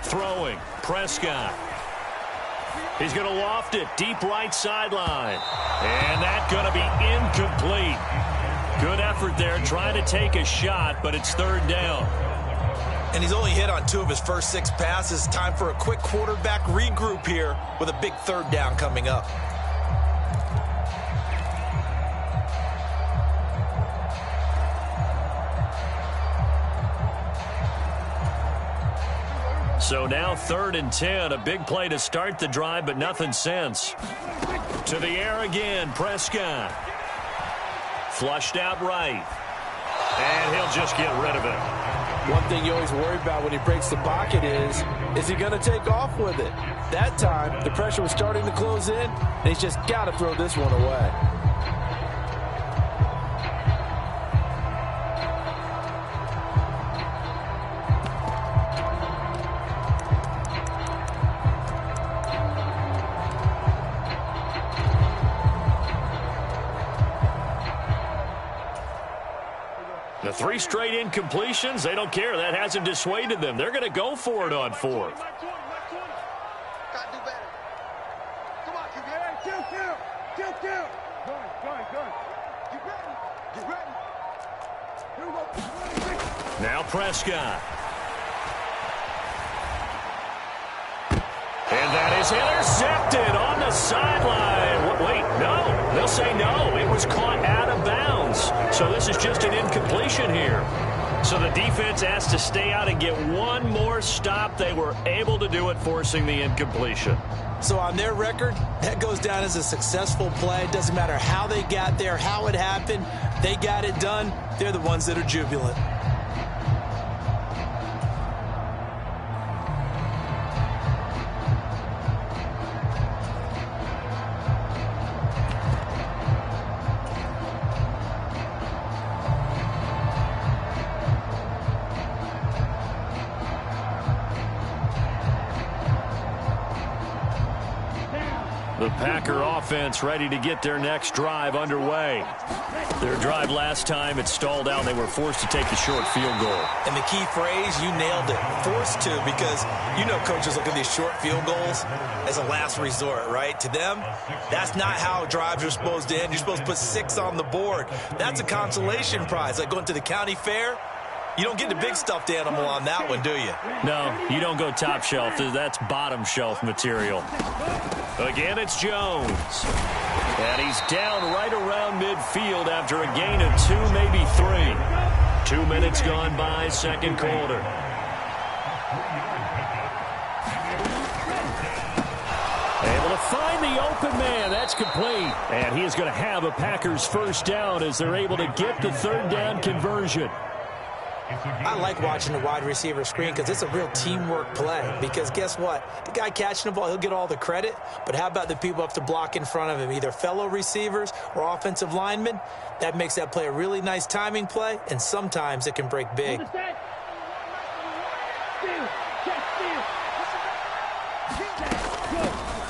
Throwing, Prescott. He's going to loft it deep right sideline. And that's going to be incomplete. Good effort there trying to take a shot, but it's 3rd down. And he's only hit on 2 of his first 6 passes. Time for a quick quarterback regroup here with a big 3rd down coming up. So now 3rd and 10, a big play to start the drive, but nothing since. To the air again, Prescott. Flushed out right. And he'll just get rid of it. One thing you always worry about when he breaks the pocket is he going to take off with it? That time, the pressure was starting to close in, and he's just got to throw this one away. The 3 straight incompletions, they don't care. That hasn't dissuaded them. They're going to go for it on 4th. Gotta do better. Come on, QB. Hey, kill. Gun. Get ready. Here we go. Now Prescott. And that is intercepted on the sideline. Wait, no. They'll say no. It was caught out of bounds. So this is just an incompletion here. So the defense has to stay out and get one more stop. They were able to do it, forcing the incompletion. So on their record, that goes down as a successful play. It doesn't matter how they got there, how it happened. They got it done. They're the ones that are jubilant. The Packer offense ready to get their next drive underway. Their drive last time, it stalled out. They were forced to take the short field goal. And the key phrase, you nailed it, forced to, because you know coaches look at these short field goals as a last resort, right? To them, that's not how drives are supposed to end. You're supposed to put 6 on the board. That's a consolation prize, like going to the county fair. You don't get the big stuffed animal on that one, do you? No, you don't go top shelf. That's bottom shelf material. Again, it's Jones. And he's down right around midfield after a gain of 2, maybe 3. 2 minutes gone by, second quarter. Able to find the open man. That's complete. And he is going to have a Packers first down as they're able to get the third down conversion. I like watching the wide receiver screen because it's a real teamwork play. Because guess what? The guy catching the ball, he'll get all the credit. But how about the people up to block in front of him, either fellow receivers or offensive linemen? That makes that play a really nice timing play, and sometimes it can break big.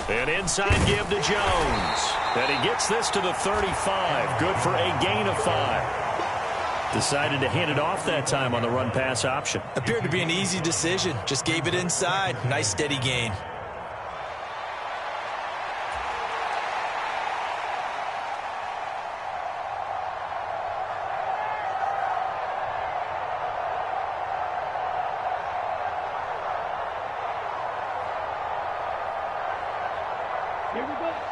An inside give to Jones. And he gets this to the 35. Good for a gain of 5. Decided to hand it off that time on the run-pass option. Appeared to be an easy decision. Just gave it inside. Nice steady gain.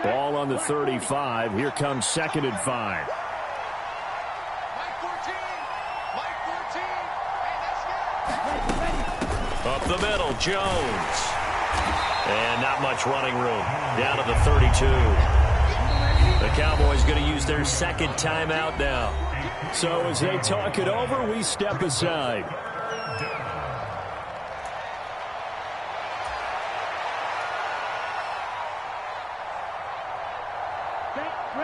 Ball on the 35. Here comes 2nd and 5. Up the middle, Jones. And not much running room. Down to the 32. The Cowboys going to use their second timeout now. So as they talk it over, we step aside.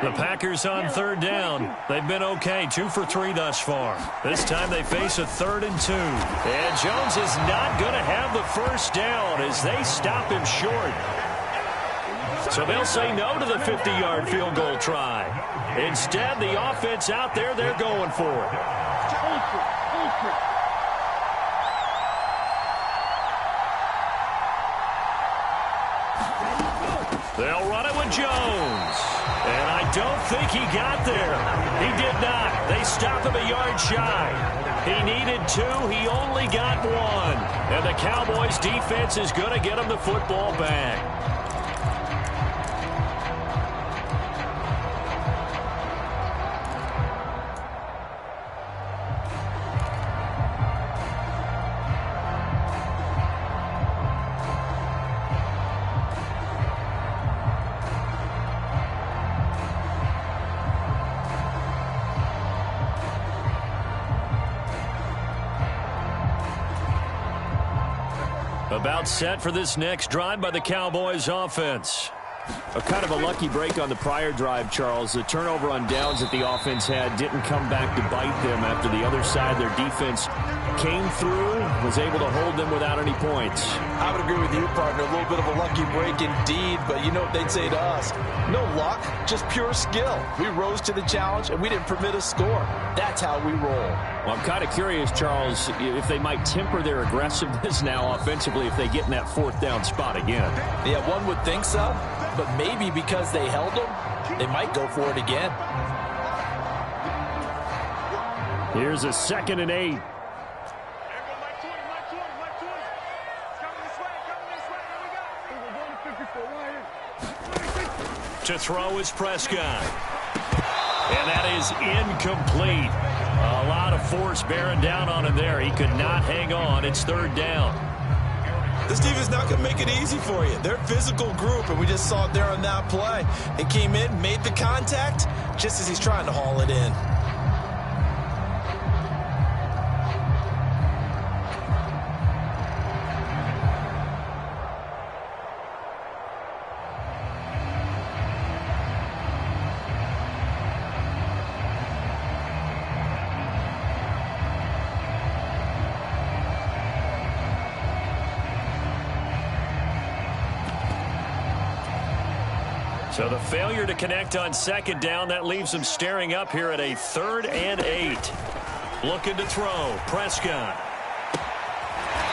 The Packers on third down. They've been okay, 2 for 3 thus far. This time they face a 3rd and 2. And Jones is not going to have the first down as they stop him short. So they'll say no to the 50-yard field goal try. Instead, the offense out there, they're going for it. They'll run it with Jones. And I don't think he got there. He did not. They stop him a yard shy. He needed 2. He only got 1. And the Cowboys defense is going to get him the football back. About set for this next drive by the Cowboys offense. A kind of a lucky break on the prior drive, Charles. The turnover on downs that the offense had didn't come back to bite them after the other side. Their defense came through, was able to hold them without any points. I would agree with you, partner. A little bit of a lucky break indeed, but you know what they'd say to us? No luck, just pure skill. We rose to the challenge, and we didn't permit a score. That's how we roll. Well, I'm kind of curious, Charles, if they might temper their aggressiveness now offensively if they get in that fourth down spot again. Yeah, one would think so, but maybe because they held them, they might go for it again. Here's a 2nd and 8. To throw is Prescott. And that is incomplete. A lot of force bearing down on him there. He could not hang on. It's 3rd down. This defense not going to make it easy for you. They're a physical group, and we just saw it there on that play. It came in, made the contact, just as he's trying to haul it in. So the failure to connect on 2nd down, that leaves them staring up here at a 3rd and 8. Looking to throw. Prescott.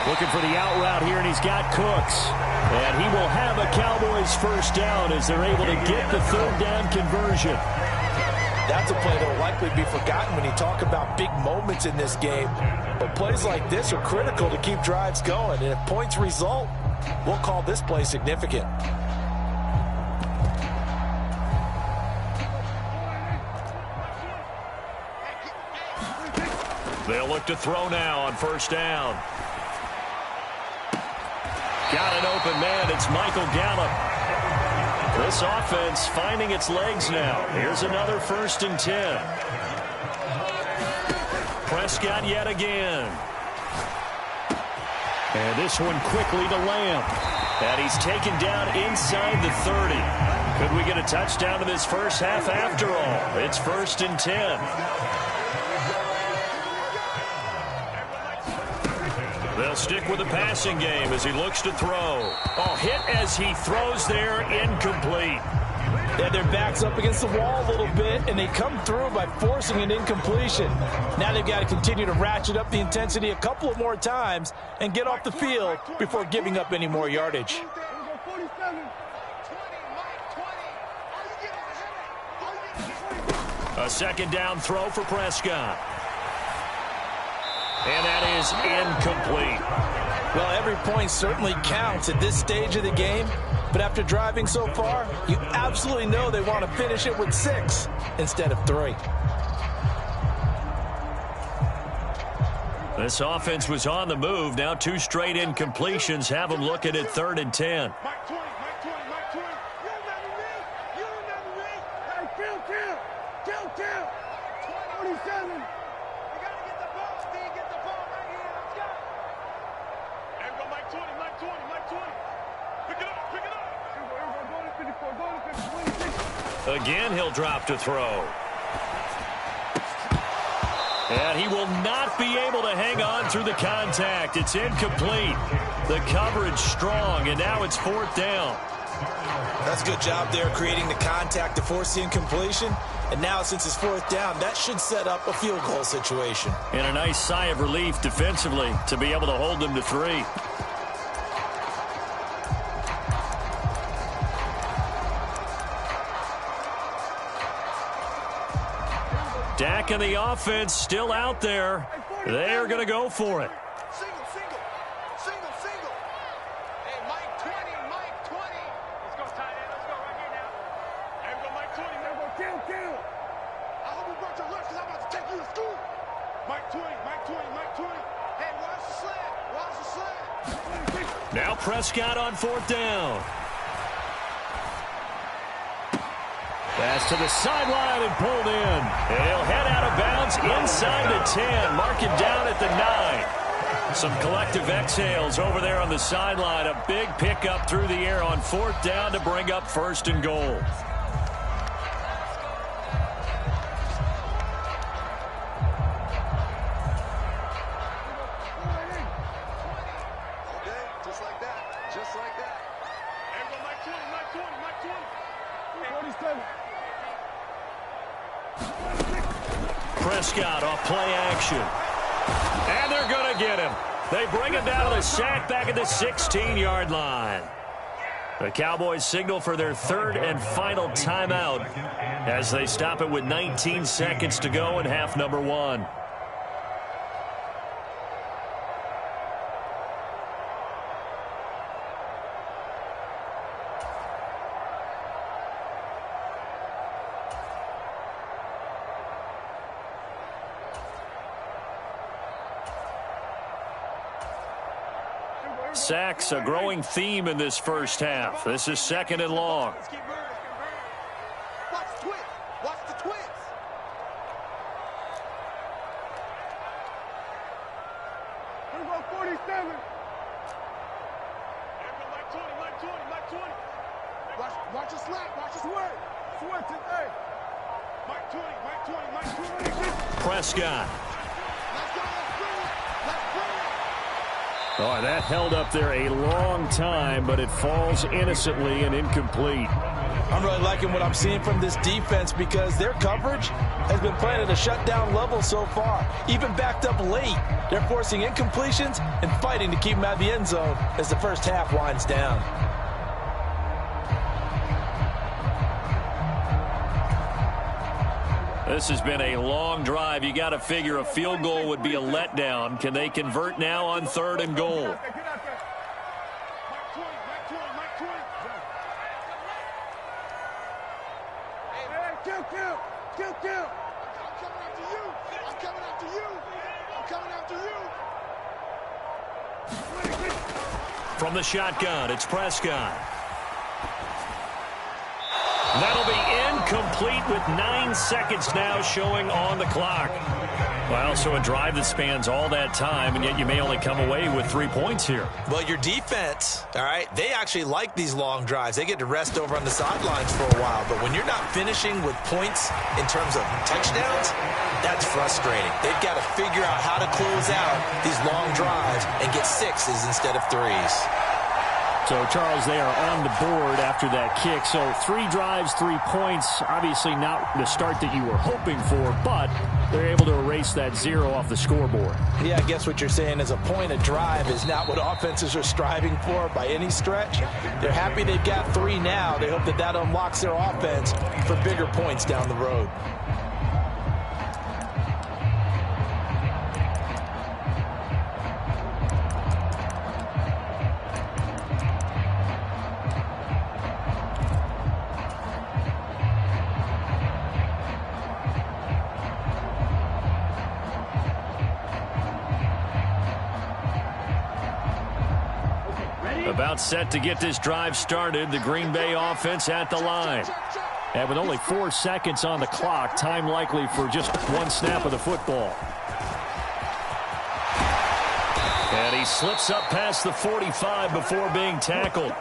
Looking for the out route here, and he's got Cooks. And he will have a Cowboys first down as they're able to get the 3rd down conversion. That's a play that will likely be forgotten when you talk about big moments in this game. But plays like this are critical to keep drives going. And if points result, we'll call this play significant. They'll look to throw now on 1st down. Got an open man. It's Michael Gallup. This offense finding its legs now. Here's another 1st and 10. Prescott yet again. And this one quickly to Lamb. And he's taken down inside the 30. Could we get a touchdown in this first half after all? It's 1st and 10. They'll stick with the passing game as he looks to throw. Oh, hit as he throws there, incomplete. Yeah, their back's up against the wall a little bit, and they come through by forcing an incompletion. Now they've got to continue to ratchet up the intensity a couple of more times and get off the field before giving up any more yardage. A 2nd down throw for Prescott. And that is incomplete. Well, every point certainly counts at this stage of the game. But after driving so far, you absolutely know they want to finish it with 6 instead of 3. This offense was on the move. Now 2 straight incompletions have them looking at 3rd and 10. Again, he'll drop to throw. And he will not be able to hang on through the contact. It's incomplete. The coverage strong, and now it's 4th down. That's a good job there creating the contact to force the incompletion. And now since it's 4th down, that should set up a field goal situation. And a nice sigh of relief defensively to be able to hold them to 3. Dak and the offense still out there. They are going to go for it. Single. Hey, Mike 20. Let's go, tight end. Let's go right here now. There we go, Mike 20. There we go, kill. I hope you brought your lunch because I'm about to take you to school. Mike 20. Hey, watch the sled. Now Prescott on 4th down. Pass to the sideline and pulled in. And he'll head out of bounds inside the 10. Mark it down at the 9. Some collective exhales over there on the sideline. A big pickup through the air on 4th down to bring up 1st and goal. Prescott off play action. And they're going to get him. They bring him down to the sack back at the 16-yard line. The Cowboys signal for their 3rd and final timeout as they stop it with 19 seconds to go in half number 1. Sacks, a growing theme in this first half. This is 2nd and long. Watch the twist. Watch the twist. Here we go, 47. Mike 20. Watch the slap. Watch the swing. Swing today. Mike 20. Prescott. Let's go. Let's bring it. Oh, that held up there a long time, but it falls innocently and incomplete. I'm really liking what I'm seeing from this defense because their coverage has been playing at a shutdown level so far. Even backed up late, they're forcing incompletions and fighting to keep them out of the end zone as the first half winds down. This has been a long drive. You got to figure a field goal would be a letdown. Can they convert now on 3rd and goal? Mike 20. Hey, kill. I'm coming after you. From the shotgun, it's Prescott. That'll be incomplete with 9 seconds now showing on the clock. Well, so a drive that spans all that time, and yet you may only come away with 3 points here. Well, your defense, all right, they actually like these long drives. They get to rest over on the sidelines for a while. But when you're not finishing with points in terms of touchdowns, that's frustrating. They've got to figure out how to close out these long drives and get 6s instead of 3s. So, Charles, they are on the board after that kick. So 3 drives, 3 points. Obviously not the start that you were hoping for, but they're able to erase that 0 off the scoreboard. Yeah, I guess what you're saying is a point a drive is not what offenses are striving for by any stretch. They're happy they've got 3 now. They hope that that unlocks their offense for bigger points down the road. About set to get this drive started. The Green Bay offense at the line. And with only 4 seconds on the clock, time likely for just 1 snap of the football. And he slips up past the 45 before being tackled.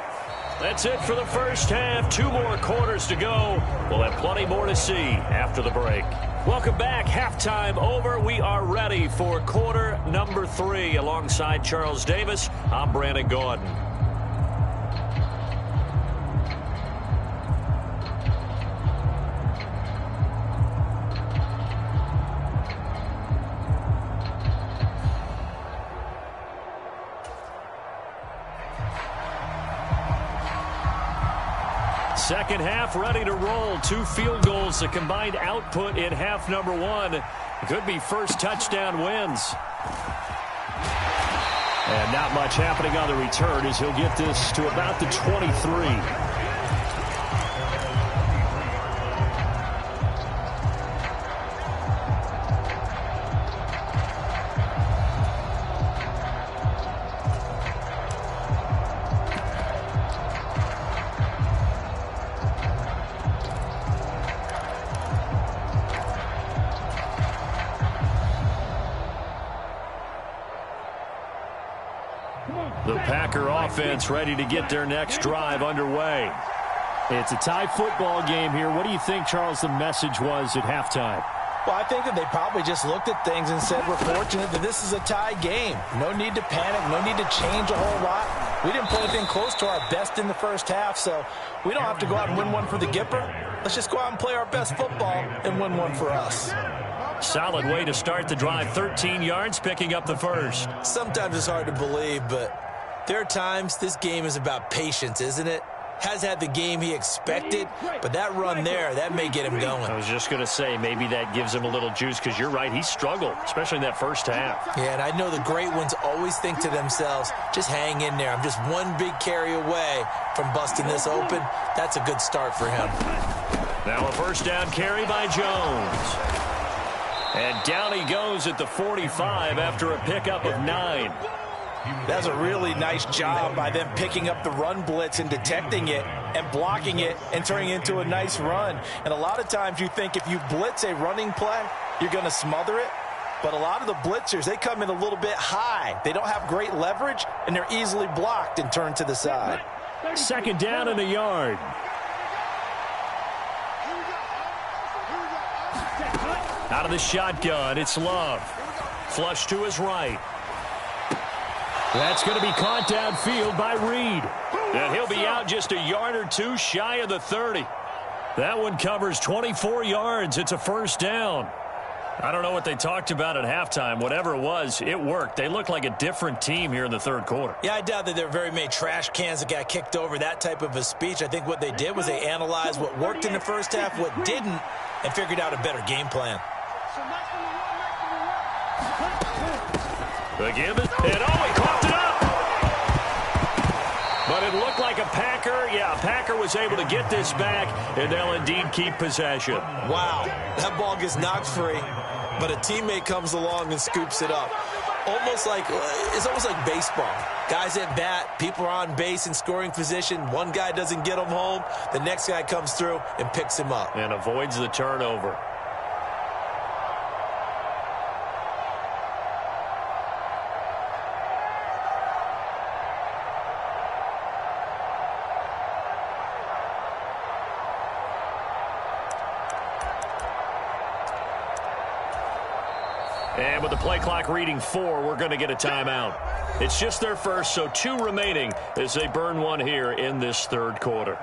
That's it for the first half. 2 more quarters to go. We'll have plenty more to see after the break. Welcome back. Halftime over. We are ready for quarter number 3. Alongside Charles Davis, I'm Brandon Gordon. Second half ready to roll. 2 field goals, the combined output in half number 1. Could be first touchdown wins. And not much happening on the return as he'll get this to about the 23. Packer offense ready to get their next drive underway. It's a tie football game here. What do you think, Charles, the message was at halftime? Well, I think that they probably just looked at things and said, we're fortunate that this is a tie game. No need to panic, no need to change a whole lot. We didn't play anything close to our best in the first half, so we don't have to go out and win one for the Gipper. Let's just go out and play our best football and win one for us. Solid way to start the drive. 13 yards, picking up the first. Sometimes it's hard to believe, but there are times this game is about patience, isn't it? Has had the game he expected, but that run there, that may get him going. I was just going to say, maybe that gives him a little juice, because you're right, he struggled, especially in that first half. Yeah, and I know the great ones always think to themselves, just hang in there. I'm just one big carry away from busting this open. That's a good start for him. Now a first down carry by Jones. And down he goes at the 45 after a pickup of 9. That's a really nice job by them picking up the run blitz and detecting it and blocking it and turning it into a nice run. And a lot of times you think if you blitz a running play, you're going to smother it. But a lot of the blitzers, they come in a little bit high. They don't have great leverage, and they're easily blocked and turned to the side. Second down and a yard. Out of the shotgun, it's Love. Flush to his right. That's going to be caught downfield by Reed. And he'll be out just a yard or two shy of the 30. That one covers 24 yards. It's a first down. I don't know what they talked about at halftime. Whatever it was, it worked. They look like a different team here in the third quarter. Yeah, I doubt that there are very many trash cans that got kicked over, that type of a speech. I think what they did was they analyzed what worked in the first half, what didn't, and figured out a better game plan. The give it, and he coughed it up. But it looked like a Packer. Yeah, Packer was able to get this back, and they'll indeed keep possession. Wow, that ball gets knocked free, but a teammate comes along and scoops it up. It's almost like baseball. Guys at bat, people are on base in scoring position. One guy doesn't get him home. The next guy comes through and picks him up. And avoids the turnover. And with the play clock reading 4, we're going to get a timeout. It's just their first, so 2 remaining as they burn one here in this third quarter.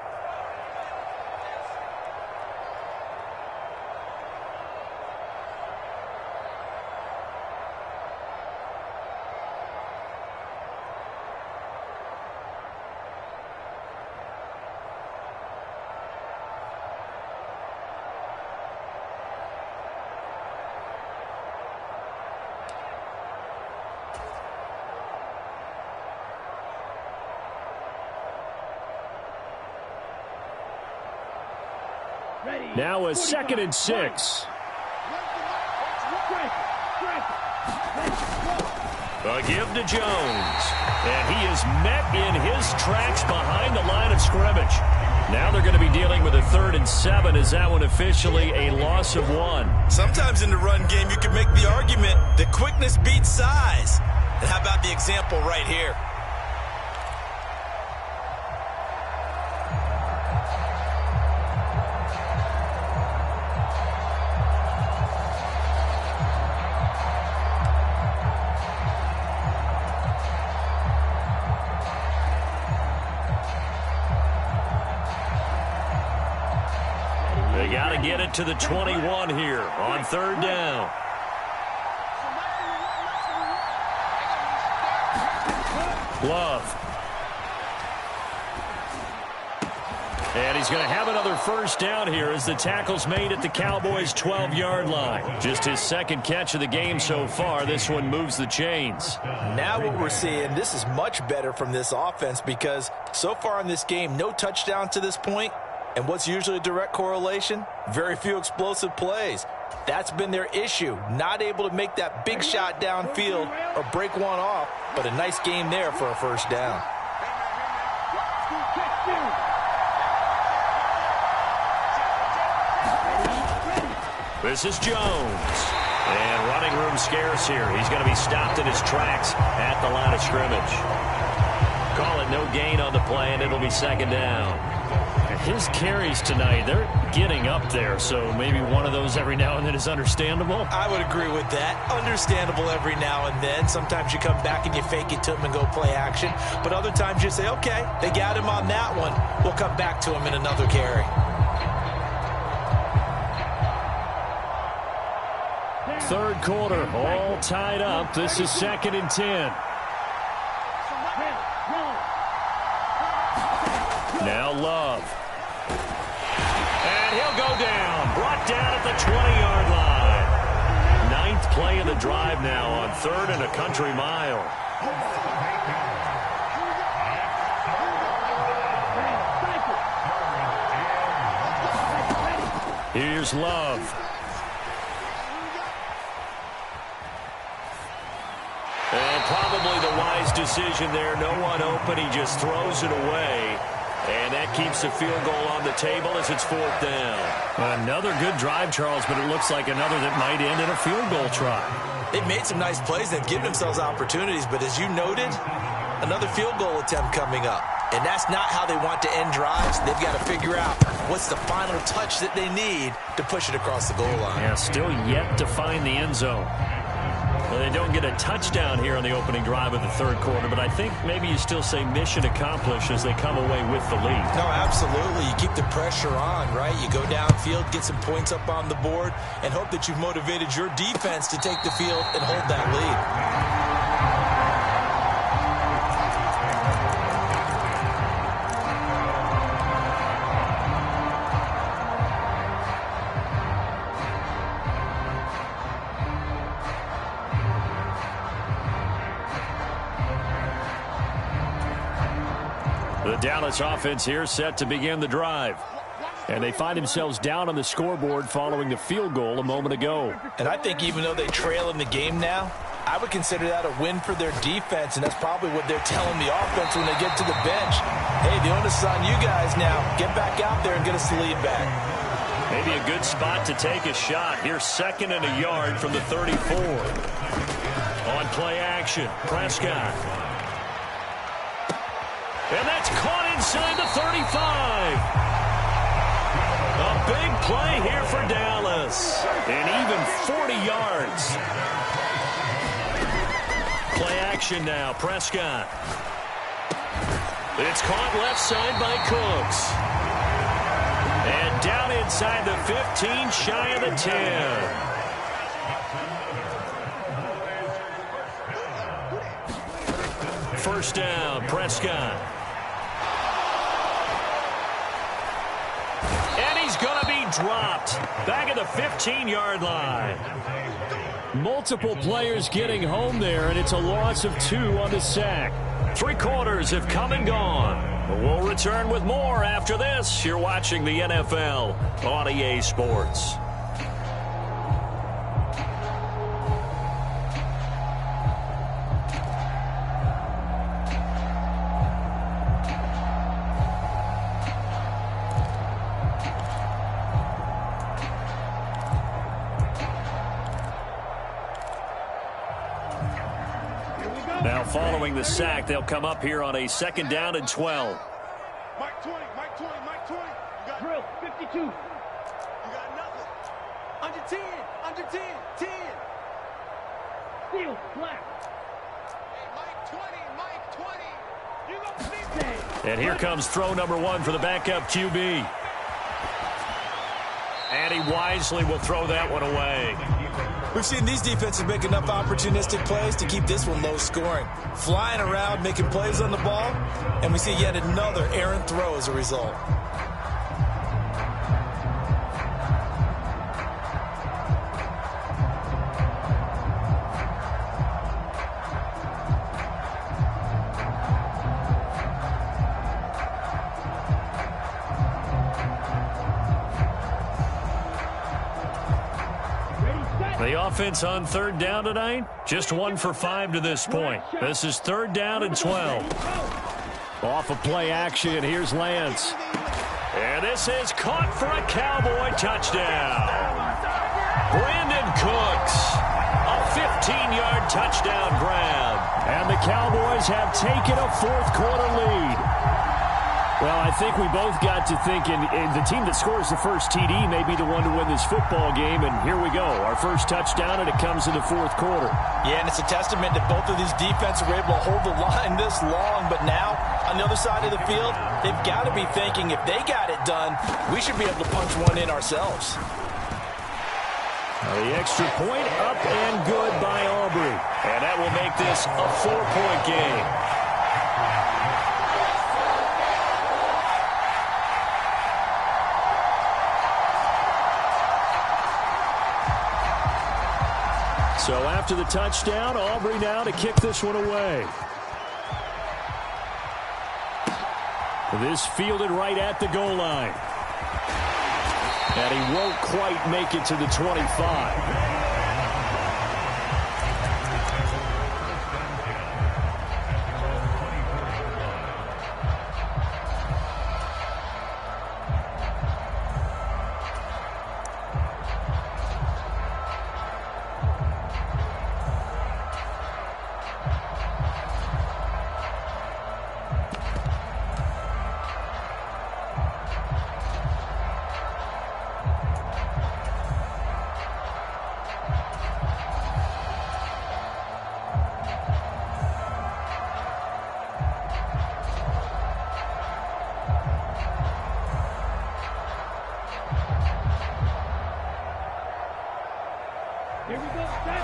Now a 2nd and 6. A give to Jones. And he is met in his tracks behind the line of scrimmage. Now they're going to be dealing with a 3rd and 7. Is that one officially a loss of 1? Sometimes in the run game you can make the argument that quickness beats size. And how about the example right here? They got to get it to the 21 here on 3rd down. Love. And he's going to have another first down here as the tackle's made at the Cowboys' 12-yard line. Just his 2nd catch of the game so far. This one moves the chains. Now what we're seeing, this is much better from this offense because so far in this game, no touchdown to this point. And what's usually a direct correlation? Very few explosive plays. That's been their issue. Not able to make that big shot downfield or break one off, but a nice game there for a first down. This is Jones. And running room scarce here. He's going to be stopped in his tracks at the line of scrimmage. call it no gain on the play, and it'll be second down. His carries tonight, they're getting up there, so maybe one of those every now and then is understandable. I would agree with that. Understandable every now and then. Sometimes you come back and you fake it to him and go play action. But other times you say, okay, they got him on that one. We'll come back to him in another carry. Third quarter, all tied up. This is 2nd and 10. Now Love. And he'll go down. Brought down at the 20-yard line. 9th play of the drive now on 3rd and a country mile. Here's Love. And probably the wise decision there. No one open. He just throws it away. And that keeps the field goal on the table as it's 4th down. Another good drive, Charles, but it looks like another that might end in a field goal try. They've made some nice plays. They've given themselves opportunities. But as you noted, another field goal attempt coming up. And that's not how they want to end drives. They've got to figure out what's the final touch that they need to push it across the goal line. Yeah, still yet to find the end zone. Well, they don't get a touchdown here on the opening drive of the 3rd quarter, but I think maybe you still say mission accomplished as they come away with the lead. No, absolutely. You keep the pressure on, right? You go downfield, get some points up on the board, and hope that you've motivated your defense to take the field and hold that lead. The Dallas offense here set to begin the drive. And they find themselves down on the scoreboard following the field goal a moment ago. And I think even though they trail in the game now, I would consider that a win for their defense, and that's probably what they're telling the offense when they get to the bench. Hey, the onus is on you guys now. Get back out there and get us the lead back. Maybe a good spot to take a shot. Here's 2nd and a yard from the 34. On play action, Prescott. And that's caught inside the 35. A big play here for Dallas. And even 40 yards. Play action now, Prescott. It's caught left side by Cooks. And down inside the 15, shy of the 10. First down, Prescott. And he's going to be dropped back at the 15-yard line. Multiple players getting home there, and it's a loss of 2 on the sack. 3 quarters have come and gone. We'll return with more after this. You're watching the NFL on EA Sports. Now following the sack, they'll come up here on a 2nd down and 12. Mike 20, Mike 20, Mike 20. You got Drill, 52. You got nothing. Under 10, under 10, 10. Steal, black. Hey, Mike 20, Mike 20. You gonna see that? And here comes throw number 1 for the backup QB. And he wisely will throw that one away. We've seen these defenses make enough opportunistic plays to keep this one low scoring. Flying around, making plays on the ball, and we see yet another errant throw as a result. The offense on 3rd down tonight, just 1 for 5 to this point. This is 3rd down and 12. Off of play action, here's Lance. And this is caught for a Cowboy touchdown. Brandon Cooks, a 15-yard touchdown grab. And the Cowboys have taken a fourth-quarter lead. Well, I think we both got to thinking the team that scores the first TD may be the one to win this football game, and here we go. Our first touchdown, and it comes in the fourth quarter. Yeah, and it's a testament that both of these defenses were able to hold the line this long, but now, on the other side of the field, they've got to be thinking if they got it done, we should be able to punch one in ourselves. The extra point up and good by Aubrey. And that will make this a 4-point game. So after the touchdown, Aubrey now to kick this one away. This fielded right at the goal line. And he won't quite make it to the 25.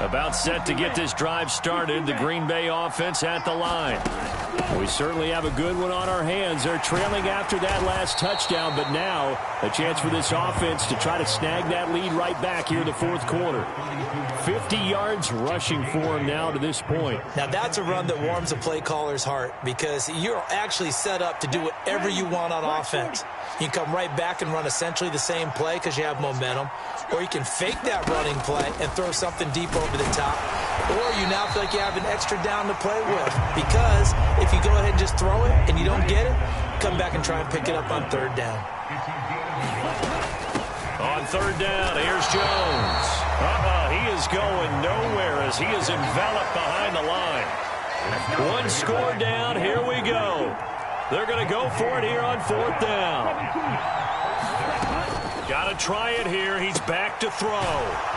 About set to get this drive started, the Green Bay offense at the line. We certainly have a good one on our hands. They're trailing after that last touchdown, but now a chance for this offense to try to snag that lead right back here in the fourth quarter. 50 yards rushing for him now to this point. Now that's a run that warms a play caller's heart because you're actually set up to do whatever you want on offense. You can come right back and run essentially the same play because you have momentum, or you can fake that running play and throw something deep over the top, or you now feel like you have an extra down to play with because if you go ahead and just throw it and you don't get it, come back and try and pick it up on third down. On third down, here's Jones. He is going nowhere as he is enveloped behind the line. One score down, here we go. They're going to go for it here on fourth down. Got to try it here. He's back to throw.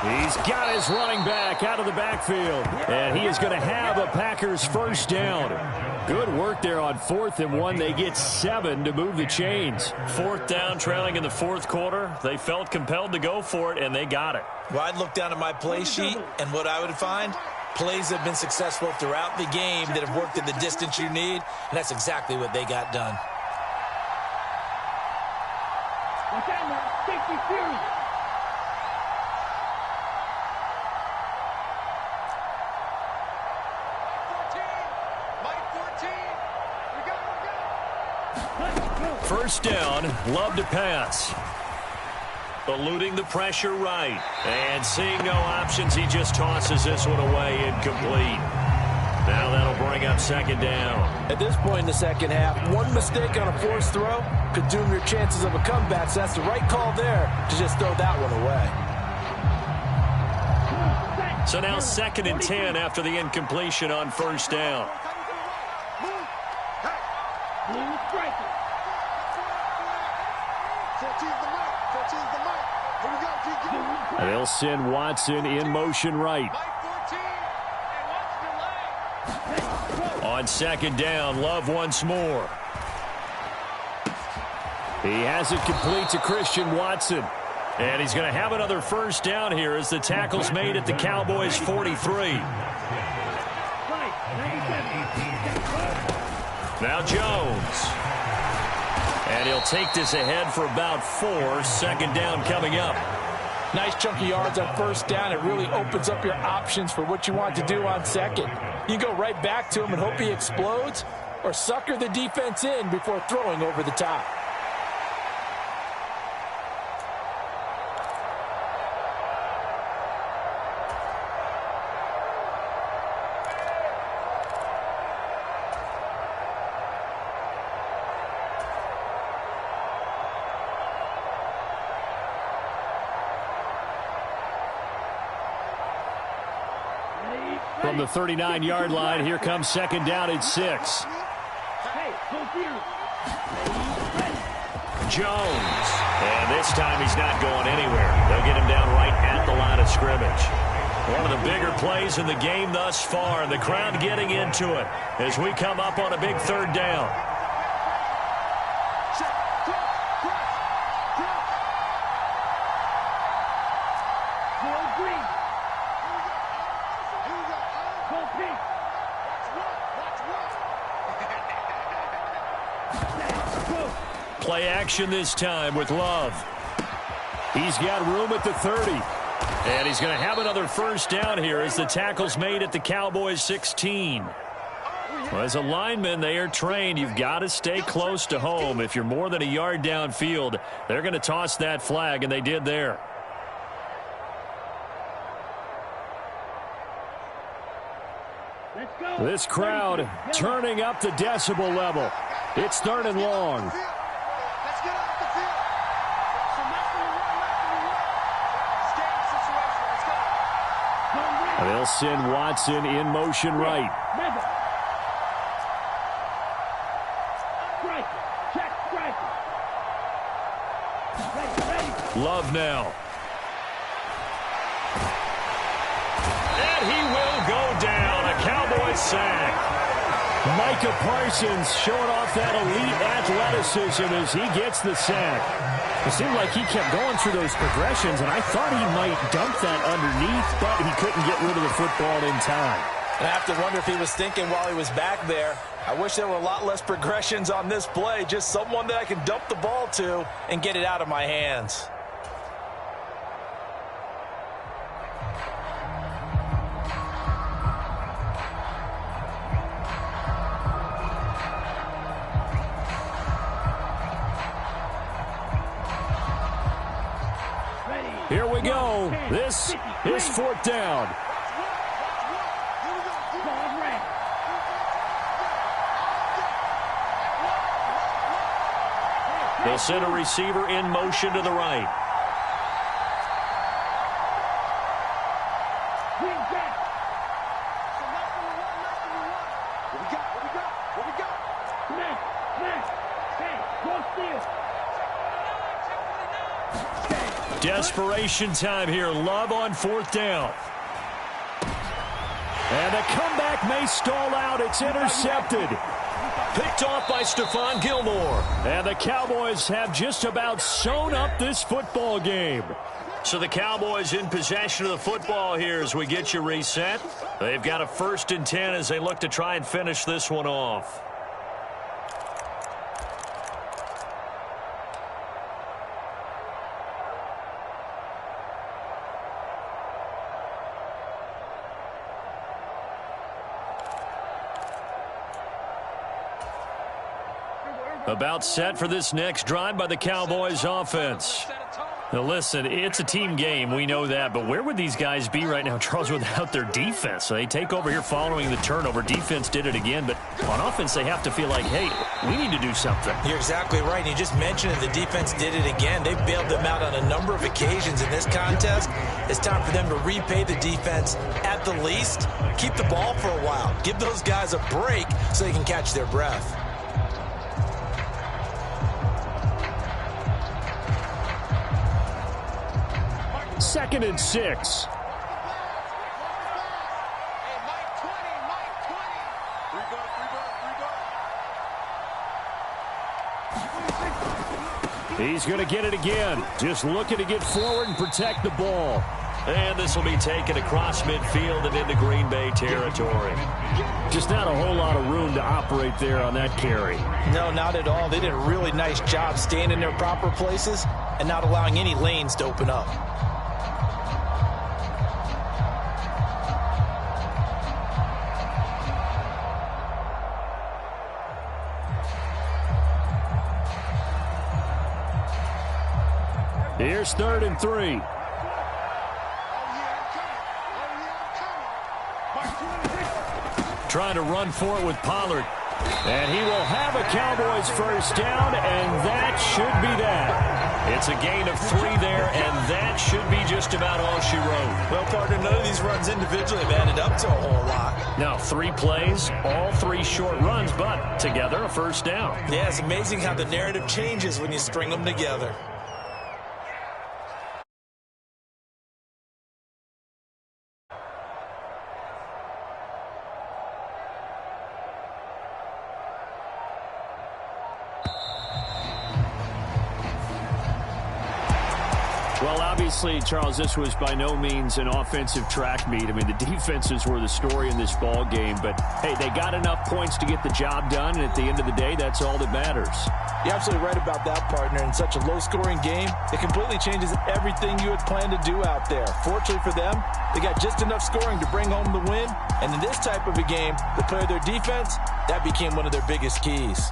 He's got his running back out of the backfield. And he is going to have a Packers first down. Good work there on 4th and 1. They get 7 to move the chains. Fourth down, trailing in the fourth quarter. They felt compelled to go for it, and they got it. Well, I'd look down at my play sheet, and what I would find, plays have been successful throughout the game that have worked at the distance you need, and that's exactly what they got done. First down, Love to pass. Eluding the pressure right. And seeing no options, he just tosses this one away incomplete. Now that'll bring up second down. At this point in the second half, one mistake on a forced throw could doom your chances of a comeback, so that's the right call there to just throw that one away. So now 2nd and 10 after the incompletion on first down. They'll send Watson in motion right. On second down, Love once more. He has it complete to Christian Watson. And he's going to have another first down here as the tackle's made at the Cowboys' 43. Now Jones. And he'll take this ahead for about 4. Second down coming up. Nice chunk of yards on first down. It really opens up your options for what you want to do on second. You go right back to him and hope he explodes, or sucker the defense in before throwing over the top. From the 39-yard line, here comes second down at 6. Jones. And this time he's not going anywhere. They'll get him down right at the line of scrimmage. One of the bigger plays in the game thus far, and the crowd getting into it as we come up on a big third down. Play action this time with Love. He's got room at the 30. And he's going to have another first down here as the tackle's made at the Cowboys' 16. Well, as a lineman, they are trained. You've got to stay close to home. If you're more than a yard downfield, they're going to toss that flag, and they did there. This crowd turning up the decibel level. It's third and long. Let's get off the field. So let's They'll send Watson in motion right. Love now. And he will go down. A Cowboys sack. Micah Parsons showing off that elite athleticism as he gets the sack. It seemed like he kept going through those progressions, and I thought he might dump that underneath, but he couldn't get rid of the football in time. And I have to wonder if he was thinking while he was back there, I wish there were a lot less progressions on this play, just someone that I can dump the ball to and get it out of my hands. Here we go. This is fourth down. They'll send a receiver in motion to the right. Desperation time here. Love on fourth down. And the comeback may stall out. It's intercepted. Picked off by Stephon Gilmore. And the Cowboys have just about sewn up this football game. So the Cowboys in possession of the football here as we get you reset. They've got a 1st and 10 as they look to try and finish this one off. About set for this next drive by the Cowboys offense. Now listen, it's a team game, we know that, but where would these guys be right now, Charles, without their defense? So they take over here following the turnover. Defense did it again, but on offense they have to feel like, hey, we need to do something. You're exactly right. You just mentioned it. The defense did it again. They bailed them out on a number of occasions in this contest. It's time for them to repay the defense at the least. Keep the ball for a while. Give those guys a break so they can catch their breath. Second and 6. He's going to get it again. Just looking to get forward and protect the ball. And this will be taken across midfield and into Green Bay territory. Just not a whole lot of room to operate there on that carry. No, not at all. They did a really nice job staying in their proper places and not allowing any lanes to open up. Here's 3rd and 3. Trying to run for it with Pollard. And he will have a Cowboys first down, and that should be that. It's a gain of 3 there, and that should be just about all she wrote. Well, partner, none of these runs individually have added up to a whole lot. Now, 3 plays, all 3 short runs, but together a first down. Yeah, it's amazing how the narrative changes when you string them together. Well, obviously, Charles, this was by no means an offensive track meet. I mean, the defenses were the story in this ball game, but, hey, they got enough points to get the job done, and at the end of the day, that's all that matters. You're absolutely right about that, partner. In such a low-scoring game, it completely changes everything you had planned to do out there. Fortunately for them, they got just enough scoring to bring home the win, and in this type of a game, the play of their defense, that became one of their biggest keys.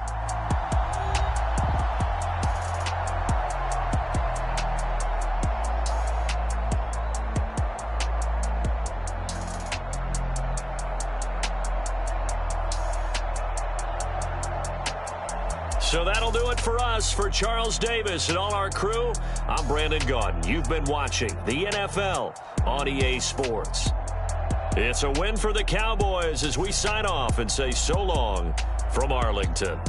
So that'll do it for us. For Charles Davis and all our crew, I'm Brandon Gaudin. You've been watching the NFL on EA Sports. It's a win for the Cowboys as we sign off and say so long from Arlington.